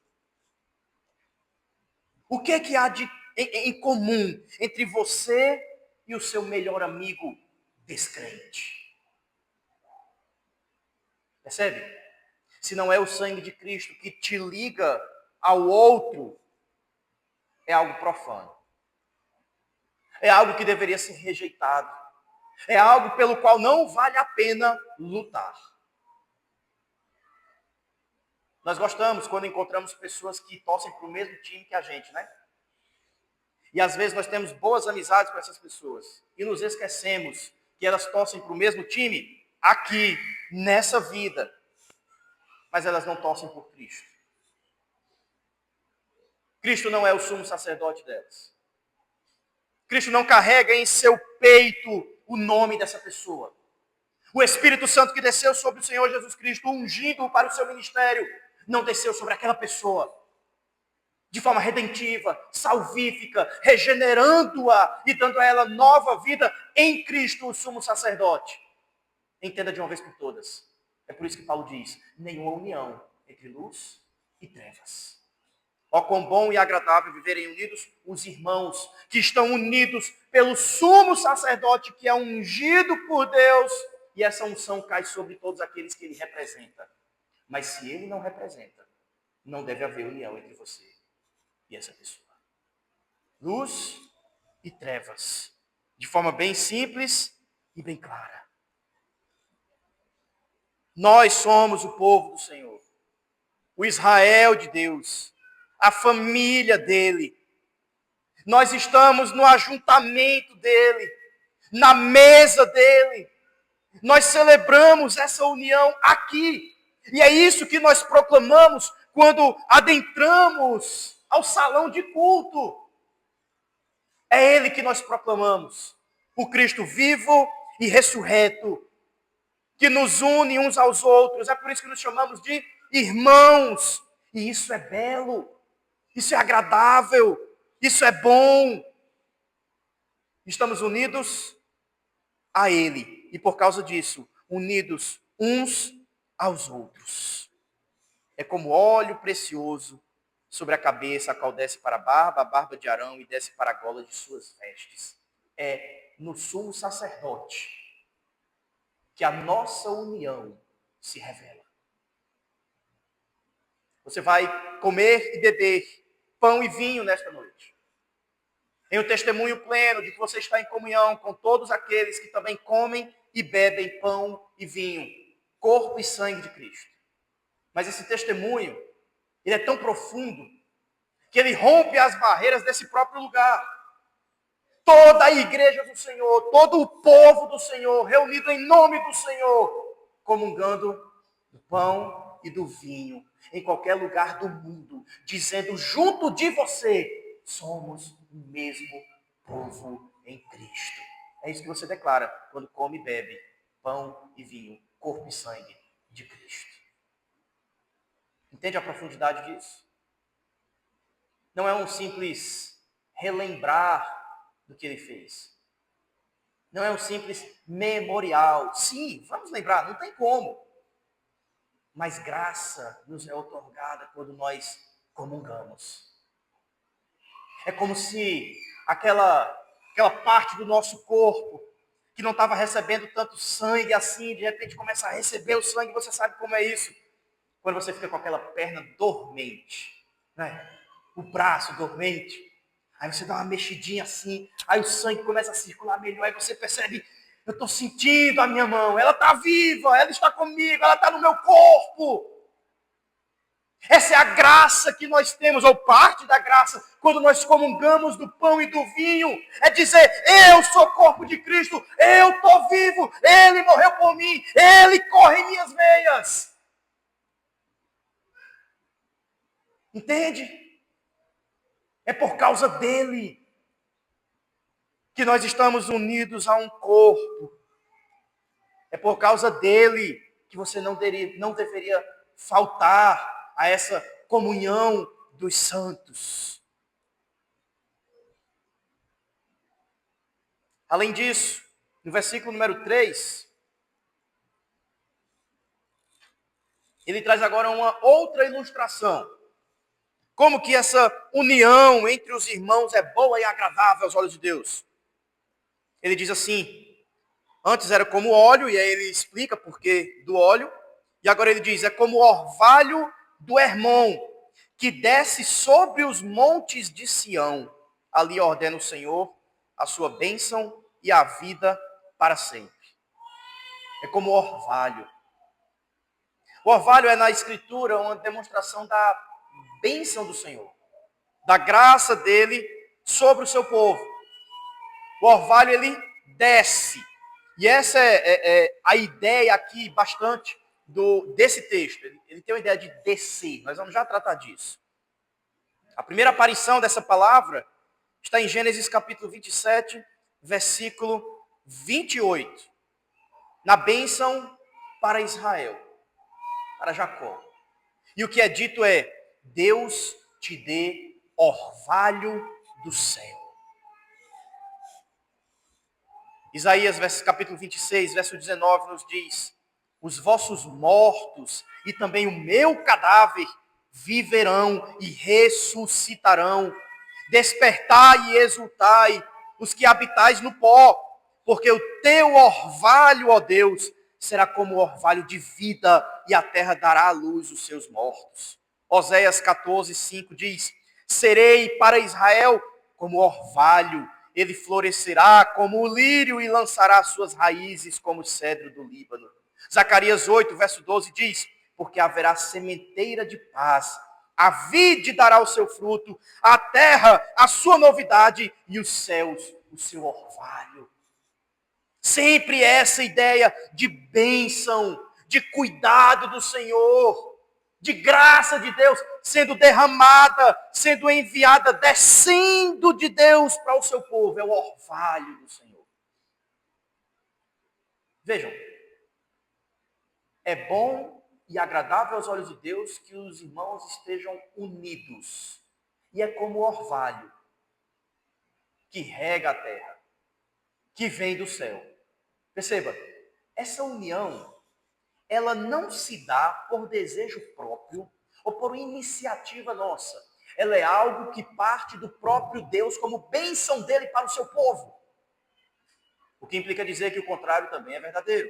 O que há em comum entre você e o seu melhor amigo descrente? Percebe? Se não é o sangue de Cristo que te liga ao outro, é algo profano. É algo que deveria ser rejeitado. É algo pelo qual não vale a pena lutar. Nós gostamos quando encontramos pessoas que torcem para o mesmo time que a gente, né? E às vezes nós temos boas amizades com essas pessoas. E nos esquecemos que elas torcem para o mesmo time aqui, nessa vida. Mas elas não torcem por Cristo. Cristo não é o sumo sacerdote delas. Cristo não carrega em seu peito o nome dessa pessoa. O Espírito Santo que desceu sobre o Senhor Jesus Cristo, ungindo-o para o seu ministério, não desceu sobre aquela pessoa de forma redentiva, salvífica, regenerando-a e dando a ela nova vida em Cristo, o sumo sacerdote. Entenda de uma vez por todas. É por isso que Paulo diz, nenhuma união entre luz e trevas. Ó, quão bom e agradável viverem unidos os irmãos que estão unidos pelo sumo sacerdote que é ungido por Deus, e essa unção cai sobre todos aqueles que ele representa. Mas se ele não representa, não deve haver união entre você e essa pessoa. Luz e trevas, de forma bem simples e bem clara. Nós somos o povo do Senhor, o Israel de Deus, a família dele. Nós estamos no ajuntamento dele, na mesa dele. Nós celebramos essa união aqui. E é isso que nós proclamamos quando adentramos ao salão de culto. É ele que nós proclamamos. O Cristo vivo e ressurreto, que nos une uns aos outros. É por isso que nos chamamos de irmãos. E isso é belo, isso é agradável, isso é bom. Estamos unidos a Ele. E por causa disso, unidos uns aos outros. É como óleo precioso sobre a cabeça, a qual desce para a barba de Arão e desce para a gola de suas vestes. É no sumo sacerdote que a nossa união se revela. Você vai comer e beber pão e vinho nesta noite, em um testemunho pleno de que você está em comunhão com todos aqueles que também comem e bebem pão e vinho, corpo e sangue de Cristo. Mas esse testemunho, ele é tão profundo, que ele rompe as barreiras desse próprio lugar. Toda a igreja do Senhor, todo o povo do Senhor, reunido em nome do Senhor, comungando do pão e do vinho, em qualquer lugar do mundo, dizendo junto de você, somos o mesmo povo em Cristo. É isso que você declara quando come e bebe pão e vinho, corpo e sangue de Cristo. Entende a profundidade disso? Não é um simples relembrar do que ele fez. Não é um simples memorial. Sim, vamos lembrar, não tem como. Mas graça nos é otorgada quando nós comungamos. É como se aquela parte do nosso corpo que não estava recebendo tanto sangue assim, de repente começa a receber o sangue. Você sabe como é isso? Quando você fica com aquela perna dormente, né? O braço dormente. Aí você dá uma mexidinha assim, aí o sangue começa a circular melhor, aí você percebe, eu estou sentindo a minha mão, ela está viva, ela está comigo, ela está no meu corpo. Essa é a graça que nós temos, ou parte da graça, quando nós comungamos do pão e do vinho. É dizer, eu sou corpo de Cristo, eu estou vivo, Ele morreu por mim, Ele corre em minhas veias. Entende? É por causa dele que nós estamos unidos a um corpo. É por causa dele que você não deveria faltar a essa comunhão dos santos. Além disso, no versículo número 3, ele traz agora uma outra ilustração. Como que essa união entre os irmãos é boa e agradável aos olhos de Deus. Ele diz assim, antes era como óleo, e aí ele explica por que do óleo, e agora ele diz, é como o orvalho do Hermon, que desce sobre os montes de Sião. Ali ordena o Senhor a sua bênção e a vida para sempre. É como o orvalho. O orvalho é na Escritura uma demonstração da bênção do Senhor, da graça dele sobre o seu povo. O orvalho, ele desce. E essa é a ideia aqui bastante desse texto. Ele tem uma ideia de descer. Nós vamos já tratar disso. A primeira aparição dessa palavra está em Gênesis capítulo 27, versículo 28. Na bênção para Israel, para Jacó. E o que é dito é, Deus te dê orvalho do céu. Isaías capítulo 26, verso 19 nos diz, os vossos mortos e também o meu cadáver viverão e ressuscitarão. Despertai e exultai, os que habitais no pó, porque o teu orvalho, ó Deus, será como o orvalho de vida, e a terra dará à luz os seus mortos. Oséias 14, 5 diz, serei para Israel como orvalho, ele florescerá como o lírio e lançará suas raízes como o cedro do Líbano. Zacarias 8, verso 12 diz, porque haverá sementeira de paz, a vide dará o seu fruto, a terra a sua novidade e os céus o seu orvalho. Sempre essa ideia de bênção, de cuidado do Senhor, de graça de Deus sendo derramada, sendo enviada, descendo de Deus para o seu povo. É o orvalho do Senhor. Vejam, é bom e agradável aos olhos de Deus que os irmãos estejam unidos. E é como o orvalho que rega a terra, que vem do céu. Perceba, essa união, ela não se dá por desejo próprio ou por iniciativa nossa. Ela é algo que parte do próprio Deus como bênção dele para o seu povo. O que implica dizer que o contrário também é verdadeiro.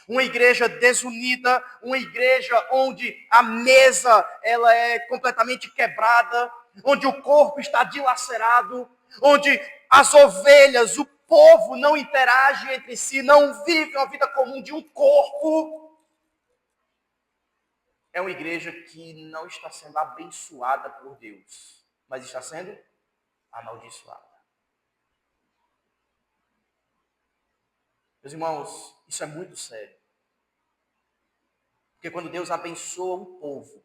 Uma igreja desunida, uma igreja onde a mesa ela é completamente quebrada, onde o corpo está dilacerado, onde as ovelhas, o povo não interage entre si, não vive uma vida comum de um corpo. É uma igreja que não está sendo abençoada por Deus, mas está sendo amaldiçoada. Meus irmãos, isso é muito sério. Porque quando Deus abençoa um povo,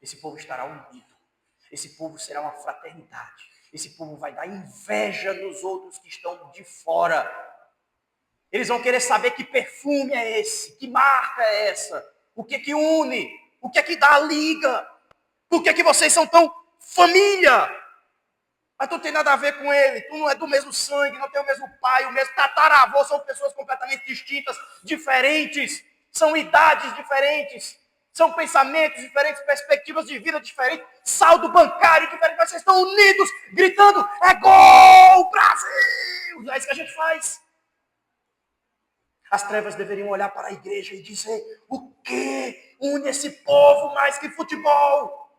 esse povo estará unido. Esse povo será uma fraternidade. Esse povo vai dar inveja nos outros que estão de fora. Eles vão querer saber que perfume é esse, que marca é essa, o que que une, o que é que dá a liga, por que que vocês são tão família? Mas tu não tem nada a ver com ele, tu não é do mesmo sangue, não tem o mesmo pai, o mesmo tataravô, são pessoas completamente distintas, diferentes, são idades diferentes, são pensamentos diferentes, perspectivas de vida diferentes, saldo bancário diferente, mas vocês estão unidos, gritando, é gol, Brasil! É isso que a gente faz. As trevas deveriam olhar para a igreja e dizer, o que une esse povo mais que futebol?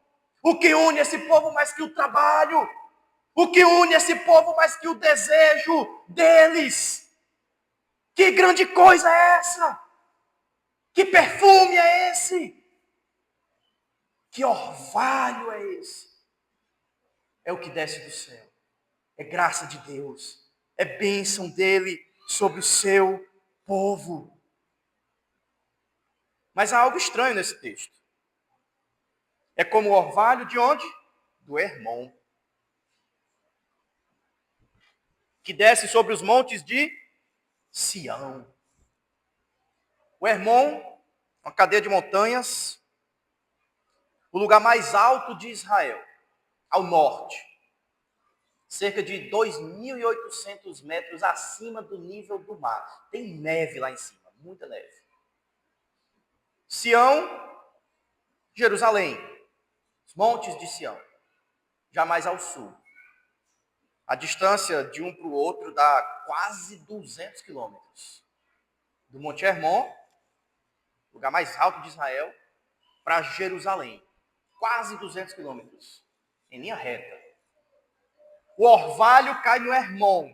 O que une esse povo mais que o trabalho? O que une esse povo mais que o desejo deles? Que grande coisa é essa? Que perfume é esse? Que orvalho é esse? É o que desce do céu. É graça de Deus. É bênção dele sobre o seu povo. Mas há algo estranho nesse texto. É como o orvalho de onde? Do Hermon. Que desce sobre os montes de Sião. O Hermon, uma cadeia de montanhas, o lugar mais alto de Israel, ao norte. cerca de 2.800 metros acima do nível do mar. Tem neve lá em cima, muita neve. Sião, Jerusalém, os montes de Sião, já mais ao sul. A distância de um para o outro dá quase 200 quilômetros. Do Monte Hermon, lugar mais alto de Israel, para Jerusalém. Quase 200 quilômetros, em linha reta. O orvalho cai no Hermon.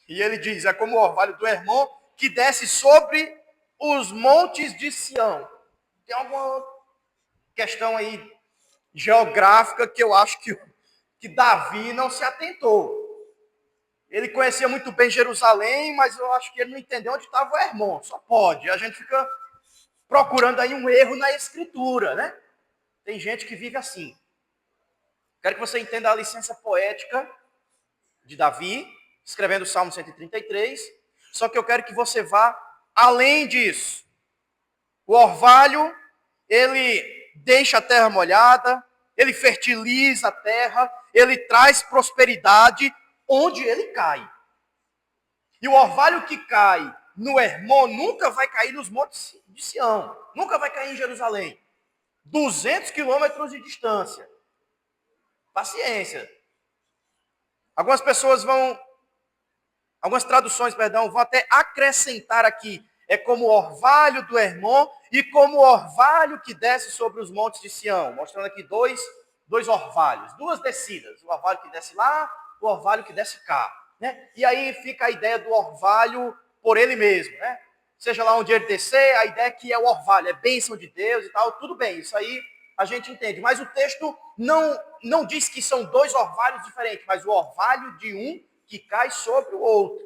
E ele diz, é como o orvalho do Hermon que desce sobre os montes de Sião. Tem alguma questão aí geográfica que eu acho que Davi não se atentou. Ele conhecia muito bem Jerusalém, mas eu acho que ele não entendeu onde estava o Hermon. Só pode. A gente fica procurando aí um erro na escritura, né? Tem gente que vive assim. Quero que você entenda a licença poética de Davi, escrevendo o Salmo 133. Só que eu quero que você vá além disso. O orvalho, ele deixa a terra molhada, ele fertiliza a terra, ele traz prosperidade onde ele cai. E o orvalho que cai no Hermon nunca vai cair nos montes de Sião, nunca vai cair em Jerusalém. 200 quilômetros de distância. Paciência. Algumas traduções, vão até acrescentar aqui. É como o orvalho do Hermon e como o orvalho que desce sobre os montes de Sião. Mostrando aqui dois orvalhos, duas descidas. O orvalho que desce lá, o orvalho que desce cá. Né? E aí fica a ideia do orvalho por ele mesmo. Né? Seja lá onde ele descer, a ideia é que é o orvalho, é bênção de Deus e tal. Tudo bem, isso aí a gente entende. Mas o texto não diz que são dois orvalhos diferentes, mas o orvalho de um que cai sobre o outro.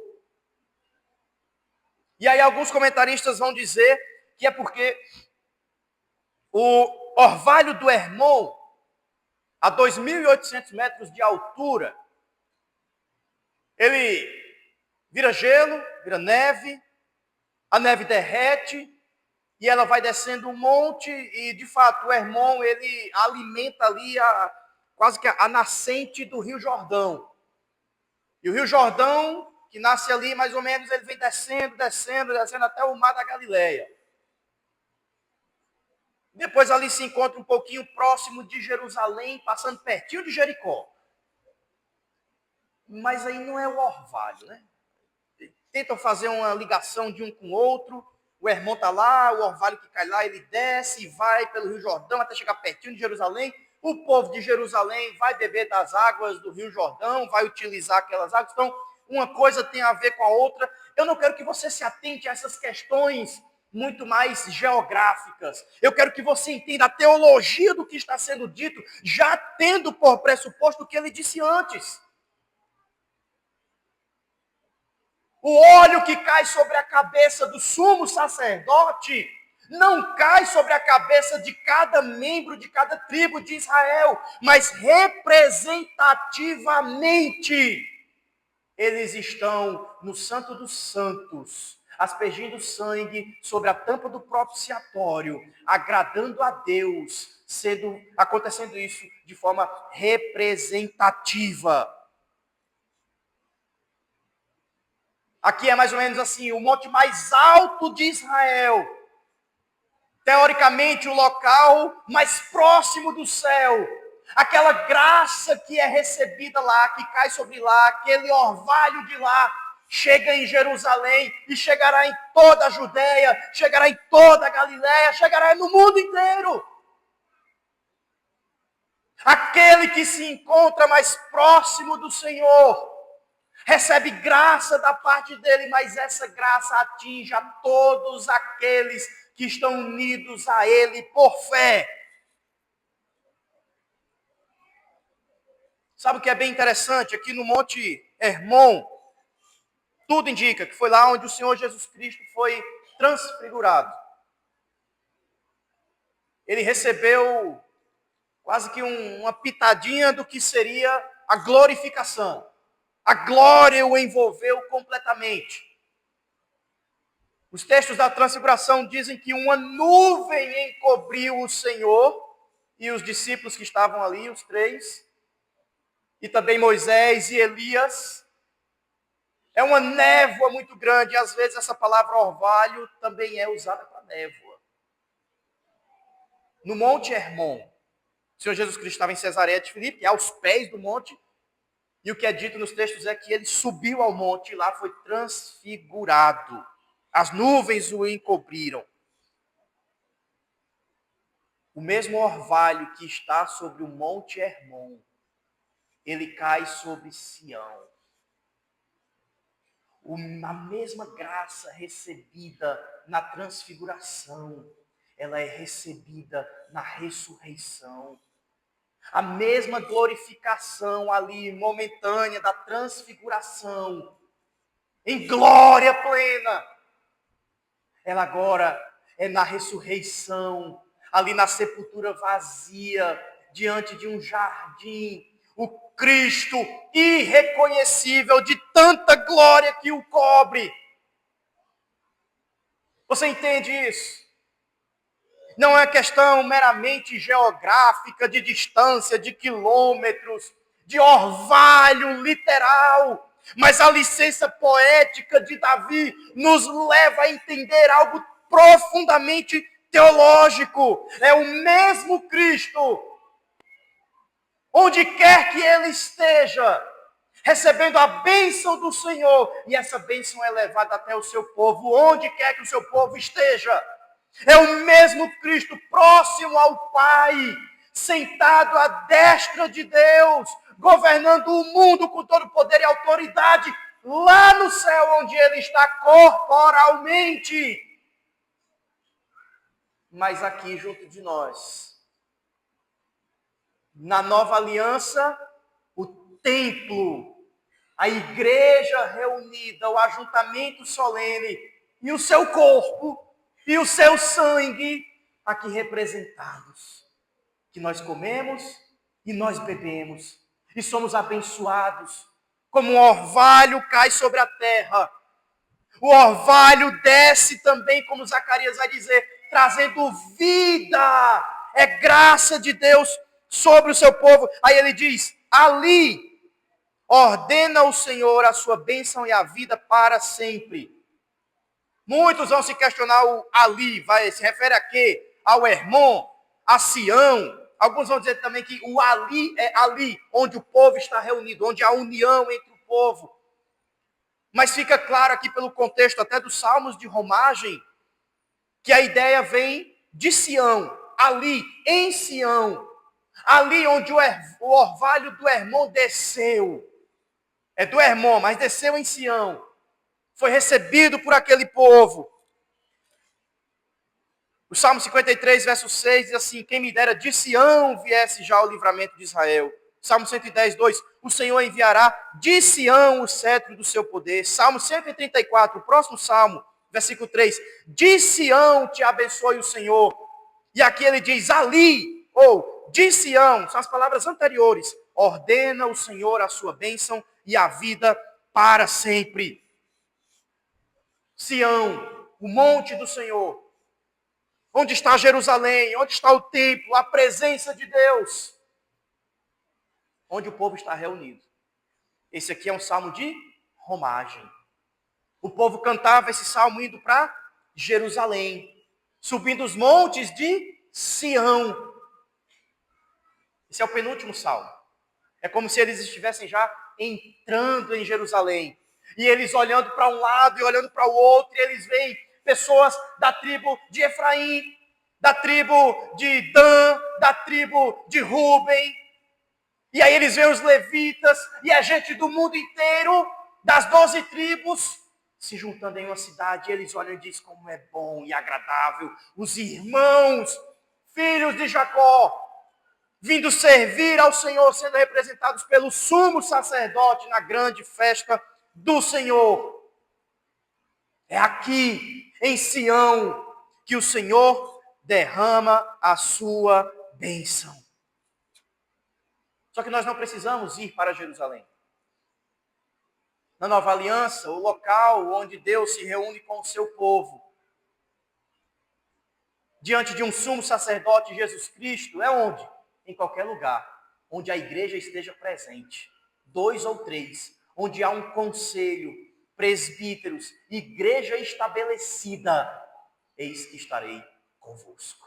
E aí alguns comentaristas vão dizer que é porque o orvalho do Hermon, a 2.800 metros de altura, ele vira gelo, vira neve, a neve derrete, e ela vai descendo um monte, e de fato o Hermon, ele alimenta ali quase que a nascente do Rio Jordão. E o Rio Jordão, que nasce ali mais ou menos, ele vem descendo até o Mar da Galileia. Depois ali se encontra um pouquinho próximo de Jerusalém, passando pertinho de Jericó. Mas aí não é o orvalho, né? Tentam fazer uma ligação de um com o outro. O Hermon está lá, o orvalho que cai lá, ele desce e vai pelo Rio Jordão até chegar pertinho de Jerusalém. O povo de Jerusalém vai beber das águas do Rio Jordão, vai utilizar aquelas águas. Então, uma coisa tem a ver com a outra. Eu não quero que você se atente a essas questões muito mais geográficas. Eu quero que você entenda a teologia do que está sendo dito, já tendo por pressuposto o que ele disse antes. O óleo que cai sobre a cabeça do sumo sacerdote não cai sobre a cabeça de cada membro de cada tribo de Israel, mas representativamente eles estão no Santo dos Santos, aspergindo sangue sobre a tampa do propiciatório, agradando a Deus, acontecendo isso de forma representativa. Aqui é mais ou menos assim, o monte mais alto de Israel. Teoricamente, o local mais próximo do céu. Aquela graça que é recebida lá, que cai sobre lá, aquele orvalho de lá, chega em Jerusalém e chegará em toda a Judéia, chegará em toda a Galiléia, chegará no mundo inteiro. Aquele que se encontra mais próximo do Senhor recebe graça da parte dele, mas essa graça atinge a todos aqueles que estão unidos a ele por fé. Sabe o que é bem interessante? Aqui no Monte Hermon, tudo indica que foi lá onde o Senhor Jesus Cristo foi transfigurado. Ele recebeu quase que uma pitadinha do que seria a glorificação. A glória o envolveu completamente. Os textos da transfiguração dizem que uma nuvem encobriu o Senhor e os discípulos que estavam ali, os três. e também Moisés e Elias. É uma névoa muito grande, e às vezes essa palavra orvalho também é usada para névoa. No Monte Hermon, o Senhor Jesus Cristo estava em Cesareia de Filipe, aos pés do monte, e o que é dito nos textos é que ele subiu ao monte e lá foi transfigurado. As nuvens o encobriram. O mesmo orvalho que está sobre o Monte Hermon, ele cai sobre Sião. A mesma graça recebida na transfiguração, ela é recebida na ressurreição. A mesma glorificação ali, momentânea, da transfiguração, em glória plena, ela agora é na ressurreição, ali na sepultura vazia, diante de um jardim, o Cristo irreconhecível de tanta glória que o cobre. Você entende isso? Não é questão meramente geográfica, de distância, de quilômetros, de orvalho literal, mas a licença poética de Davi nos leva a entender algo profundamente teológico. É o mesmo Cristo, onde quer que ele esteja, recebendo a bênção do Senhor, e essa bênção é levada até o seu povo, onde quer que o seu povo esteja. É o mesmo Cristo próximo ao Pai, sentado à destra de Deus, governando o mundo com todo poder e autoridade, lá no céu onde ele está corporalmente. Mas aqui junto de nós, na nova aliança, o templo, a igreja reunida, o ajuntamento solene e o seu corpo e o seu sangue aqui representados, que nós comemos e nós bebemos e somos abençoados, como um orvalho cai sobre a terra. O orvalho desce também, como Zacarias vai dizer, trazendo vida. É graça de Deus sobre o seu povo. Aí ele diz, ali ordena o Senhor a sua bênção e a vida para sempre. Muitos vão se questionar o ali, se refere a quê? Ao Hermon, a Sião. Alguns vão dizer também que o ali é ali, onde o povo está reunido, onde há união entre o povo. Mas fica claro aqui pelo contexto até dos salmos de romagem, que a ideia vem de Sião, ali, em Sião. Ali onde o orvalho do Hermon desceu. É do Hermon, mas desceu em Sião. Foi recebido por aquele povo. O Salmo 53, verso 6 diz assim, quem me dera de Sião viesse já o livramento de Israel. Salmo 110, 2, o Senhor enviará de Sião o cetro do seu poder. Salmo 134, o próximo salmo, versículo 3, de Sião te abençoe o Senhor. E aqui ele diz, ali, ou de Sião, são as palavras anteriores, ordena o Senhor a sua bênção e a vida para sempre. Sião, o monte do Senhor, onde está Jerusalém, onde está o templo, a presença de Deus, onde o povo está reunido. Esse aqui é um salmo de romagem. O povo cantava esse salmo indo para Jerusalém, subindo os montes de Sião. Esse é o penúltimo salmo. É como se eles estivessem já entrando em Jerusalém. E eles olhando para um lado e olhando para o outro, e eles veem pessoas da tribo de Efraim, da tribo de Dan, da tribo de Ruben. E aí eles veem os levitas e a gente do mundo inteiro, das 12 tribos, se juntando em uma cidade. E eles olham e dizem como é bom e agradável. Os irmãos, filhos de Jacó, vindo servir ao Senhor, sendo representados pelo sumo sacerdote na grande festa do Senhor. É aqui, em Sião, que o Senhor derrama a sua bênção. Só que nós não precisamos ir para Jerusalém. Na nova aliança, o local onde Deus se reúne com o seu povo, diante de um sumo sacerdote, Jesus Cristo, é onde? Em qualquer lugar. onde a igreja esteja presente, 2 ou 3, onde há um conselho, presbíteros, igreja estabelecida, eis que estarei convosco.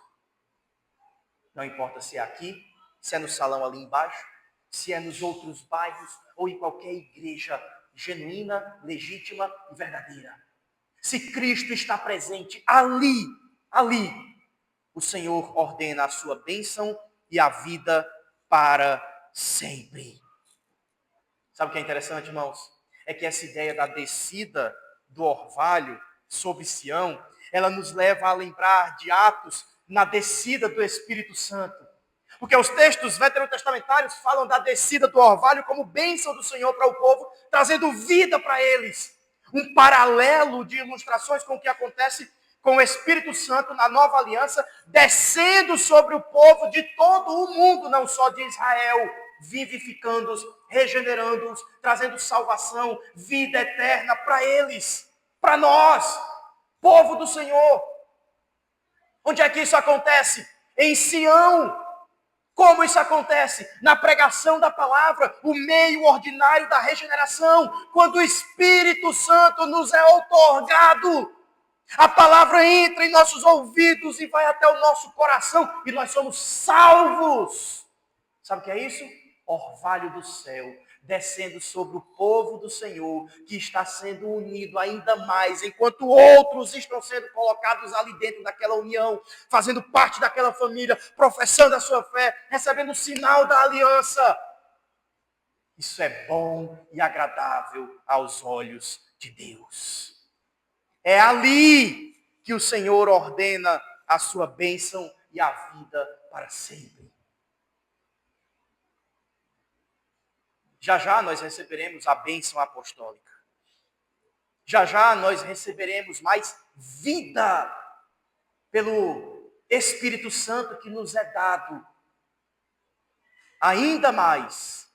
Não importa se é aqui, se é no salão ali embaixo, se é nos outros bairros ou em qualquer igreja genuína, legítima e verdadeira. Se Cristo está presente ali, o Senhor ordena a sua bênção e a vida para sempre. Sabe o que é interessante, irmãos? É que essa ideia da descida do orvalho sobre Sião, ela nos leva a lembrar de Atos na descida do Espírito Santo. Porque os textos veterotestamentários falam da descida do orvalho como bênção do Senhor para o povo, trazendo vida para eles. Um paralelo de ilustrações com o que acontece com o Espírito Santo na nova aliança, descendo sobre o povo de todo o mundo, não só de Israel, vivificando-os, regenerando-os, trazendo salvação, vida eterna para eles, para nós, povo do Senhor. Onde é que isso acontece? Em Sião. Como isso acontece? Na pregação da palavra, o meio ordinário da regeneração, quando o Espírito Santo nos é outorgado. A palavra entra em nossos ouvidos e vai até o nosso coração e nós somos salvos. Sabe o que é isso? Orvalho do céu, descendo sobre o povo do Senhor, que está sendo unido ainda mais, enquanto outros estão sendo colocados ali dentro daquela união, fazendo parte daquela família, professando a sua fé, recebendo o sinal da aliança. Isso é bom e agradável aos olhos de Deus. É ali que o Senhor ordena a sua bênção e a vida para sempre. Já já nós receberemos a bênção apostólica. Já já nós receberemos mais vida pelo Espírito Santo que nos é dado. Ainda mais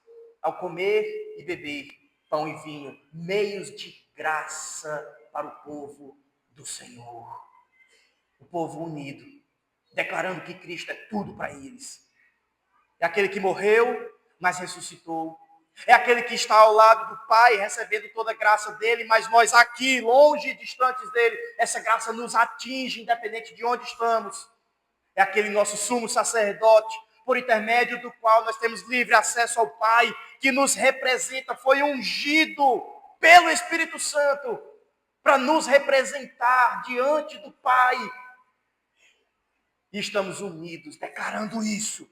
ao comer e beber pão e vinho, meios de graça para o povo do Senhor. O povo unido, declarando que Cristo é tudo para eles. É aquele que morreu, mas ressuscitou. É aquele que está ao lado do Pai, recebendo toda a graça dele, mas nós aqui, longe e distantes dele, essa graça nos atinge, independente de onde estamos. É aquele nosso sumo sacerdote, por intermédio do qual nós temos livre acesso ao Pai, que nos representa, foi ungido pelo Espírito Santo, para nos representar diante do Pai. E estamos unidos, declarando isso.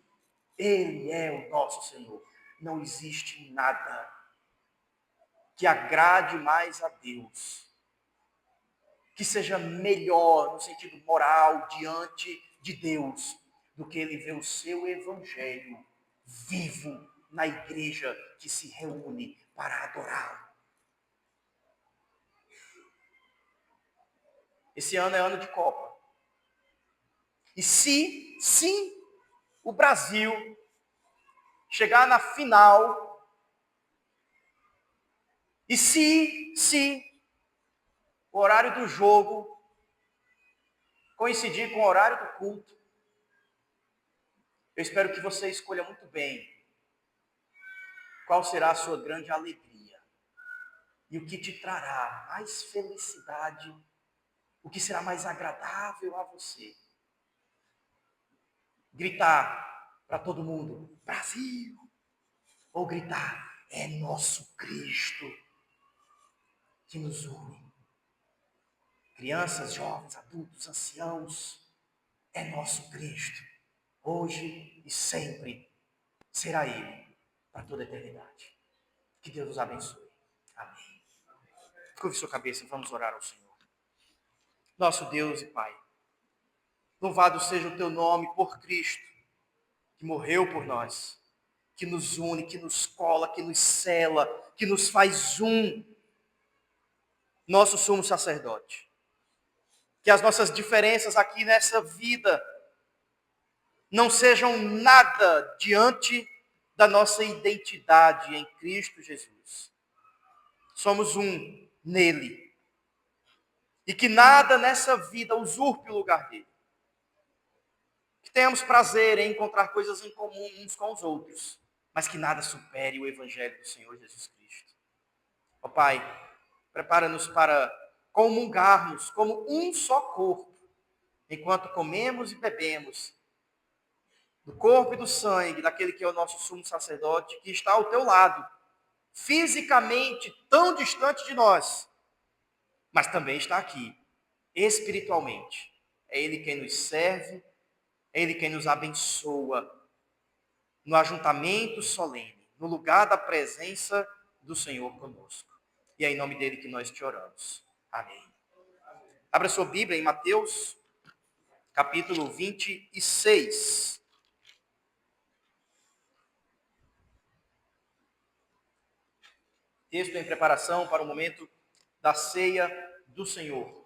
Ele é o nosso Senhor. Não existe nada que agrade mais a Deus, que seja melhor no sentido moral diante de Deus, do que ele ver o seu evangelho vivo na igreja que se reúne para adorá-lo. Esse ano é ano de Copa. E se o Brasil chegar na final, e se o horário do jogo coincidir com o horário do culto, eu espero que você escolha muito bem qual será a sua grande alegria e o que te trará mais felicidade, o que será mais agradável a você. Gritar para todo mundo, Brasil! Ou gritar, é nosso Cristo que nos une. Crianças, jovens, adultos, anciãos, é nosso Cristo. Hoje e sempre será Ele para toda a eternidade. Que Deus nos abençoe. Amém. Curve sua cabeça, vamos orar ao Senhor. Nosso Deus e Pai, louvado seja o Teu nome por Cristo, que morreu por nós, que nos une, que nos cola, que nos sela, que nos faz um, nosso sumo sacerdote. Que as nossas diferenças aqui nessa vida não sejam nada diante da nossa identidade em Cristo Jesus. Somos um nele. E que nada nessa vida usurpe o lugar dele. Que tenhamos prazer em encontrar coisas em comum uns com os outros. mas que nada supere o Evangelho do Senhor Jesus Cristo. Ó Pai, prepara-nos para comungarmos como um só corpo, enquanto comemos e bebemos do corpo e do sangue daquele que é o nosso sumo sacerdote, que está ao teu lado, fisicamente tão distante de nós, mas também está aqui, espiritualmente. É Ele quem nos serve, é Ele quem nos abençoa no ajuntamento solene, no lugar da presença do Senhor conosco. E é em nome dele que nós te oramos. Amém. Abra sua Bíblia em Mateus, capítulo 26. Texto em preparação para o momento da ceia do Senhor.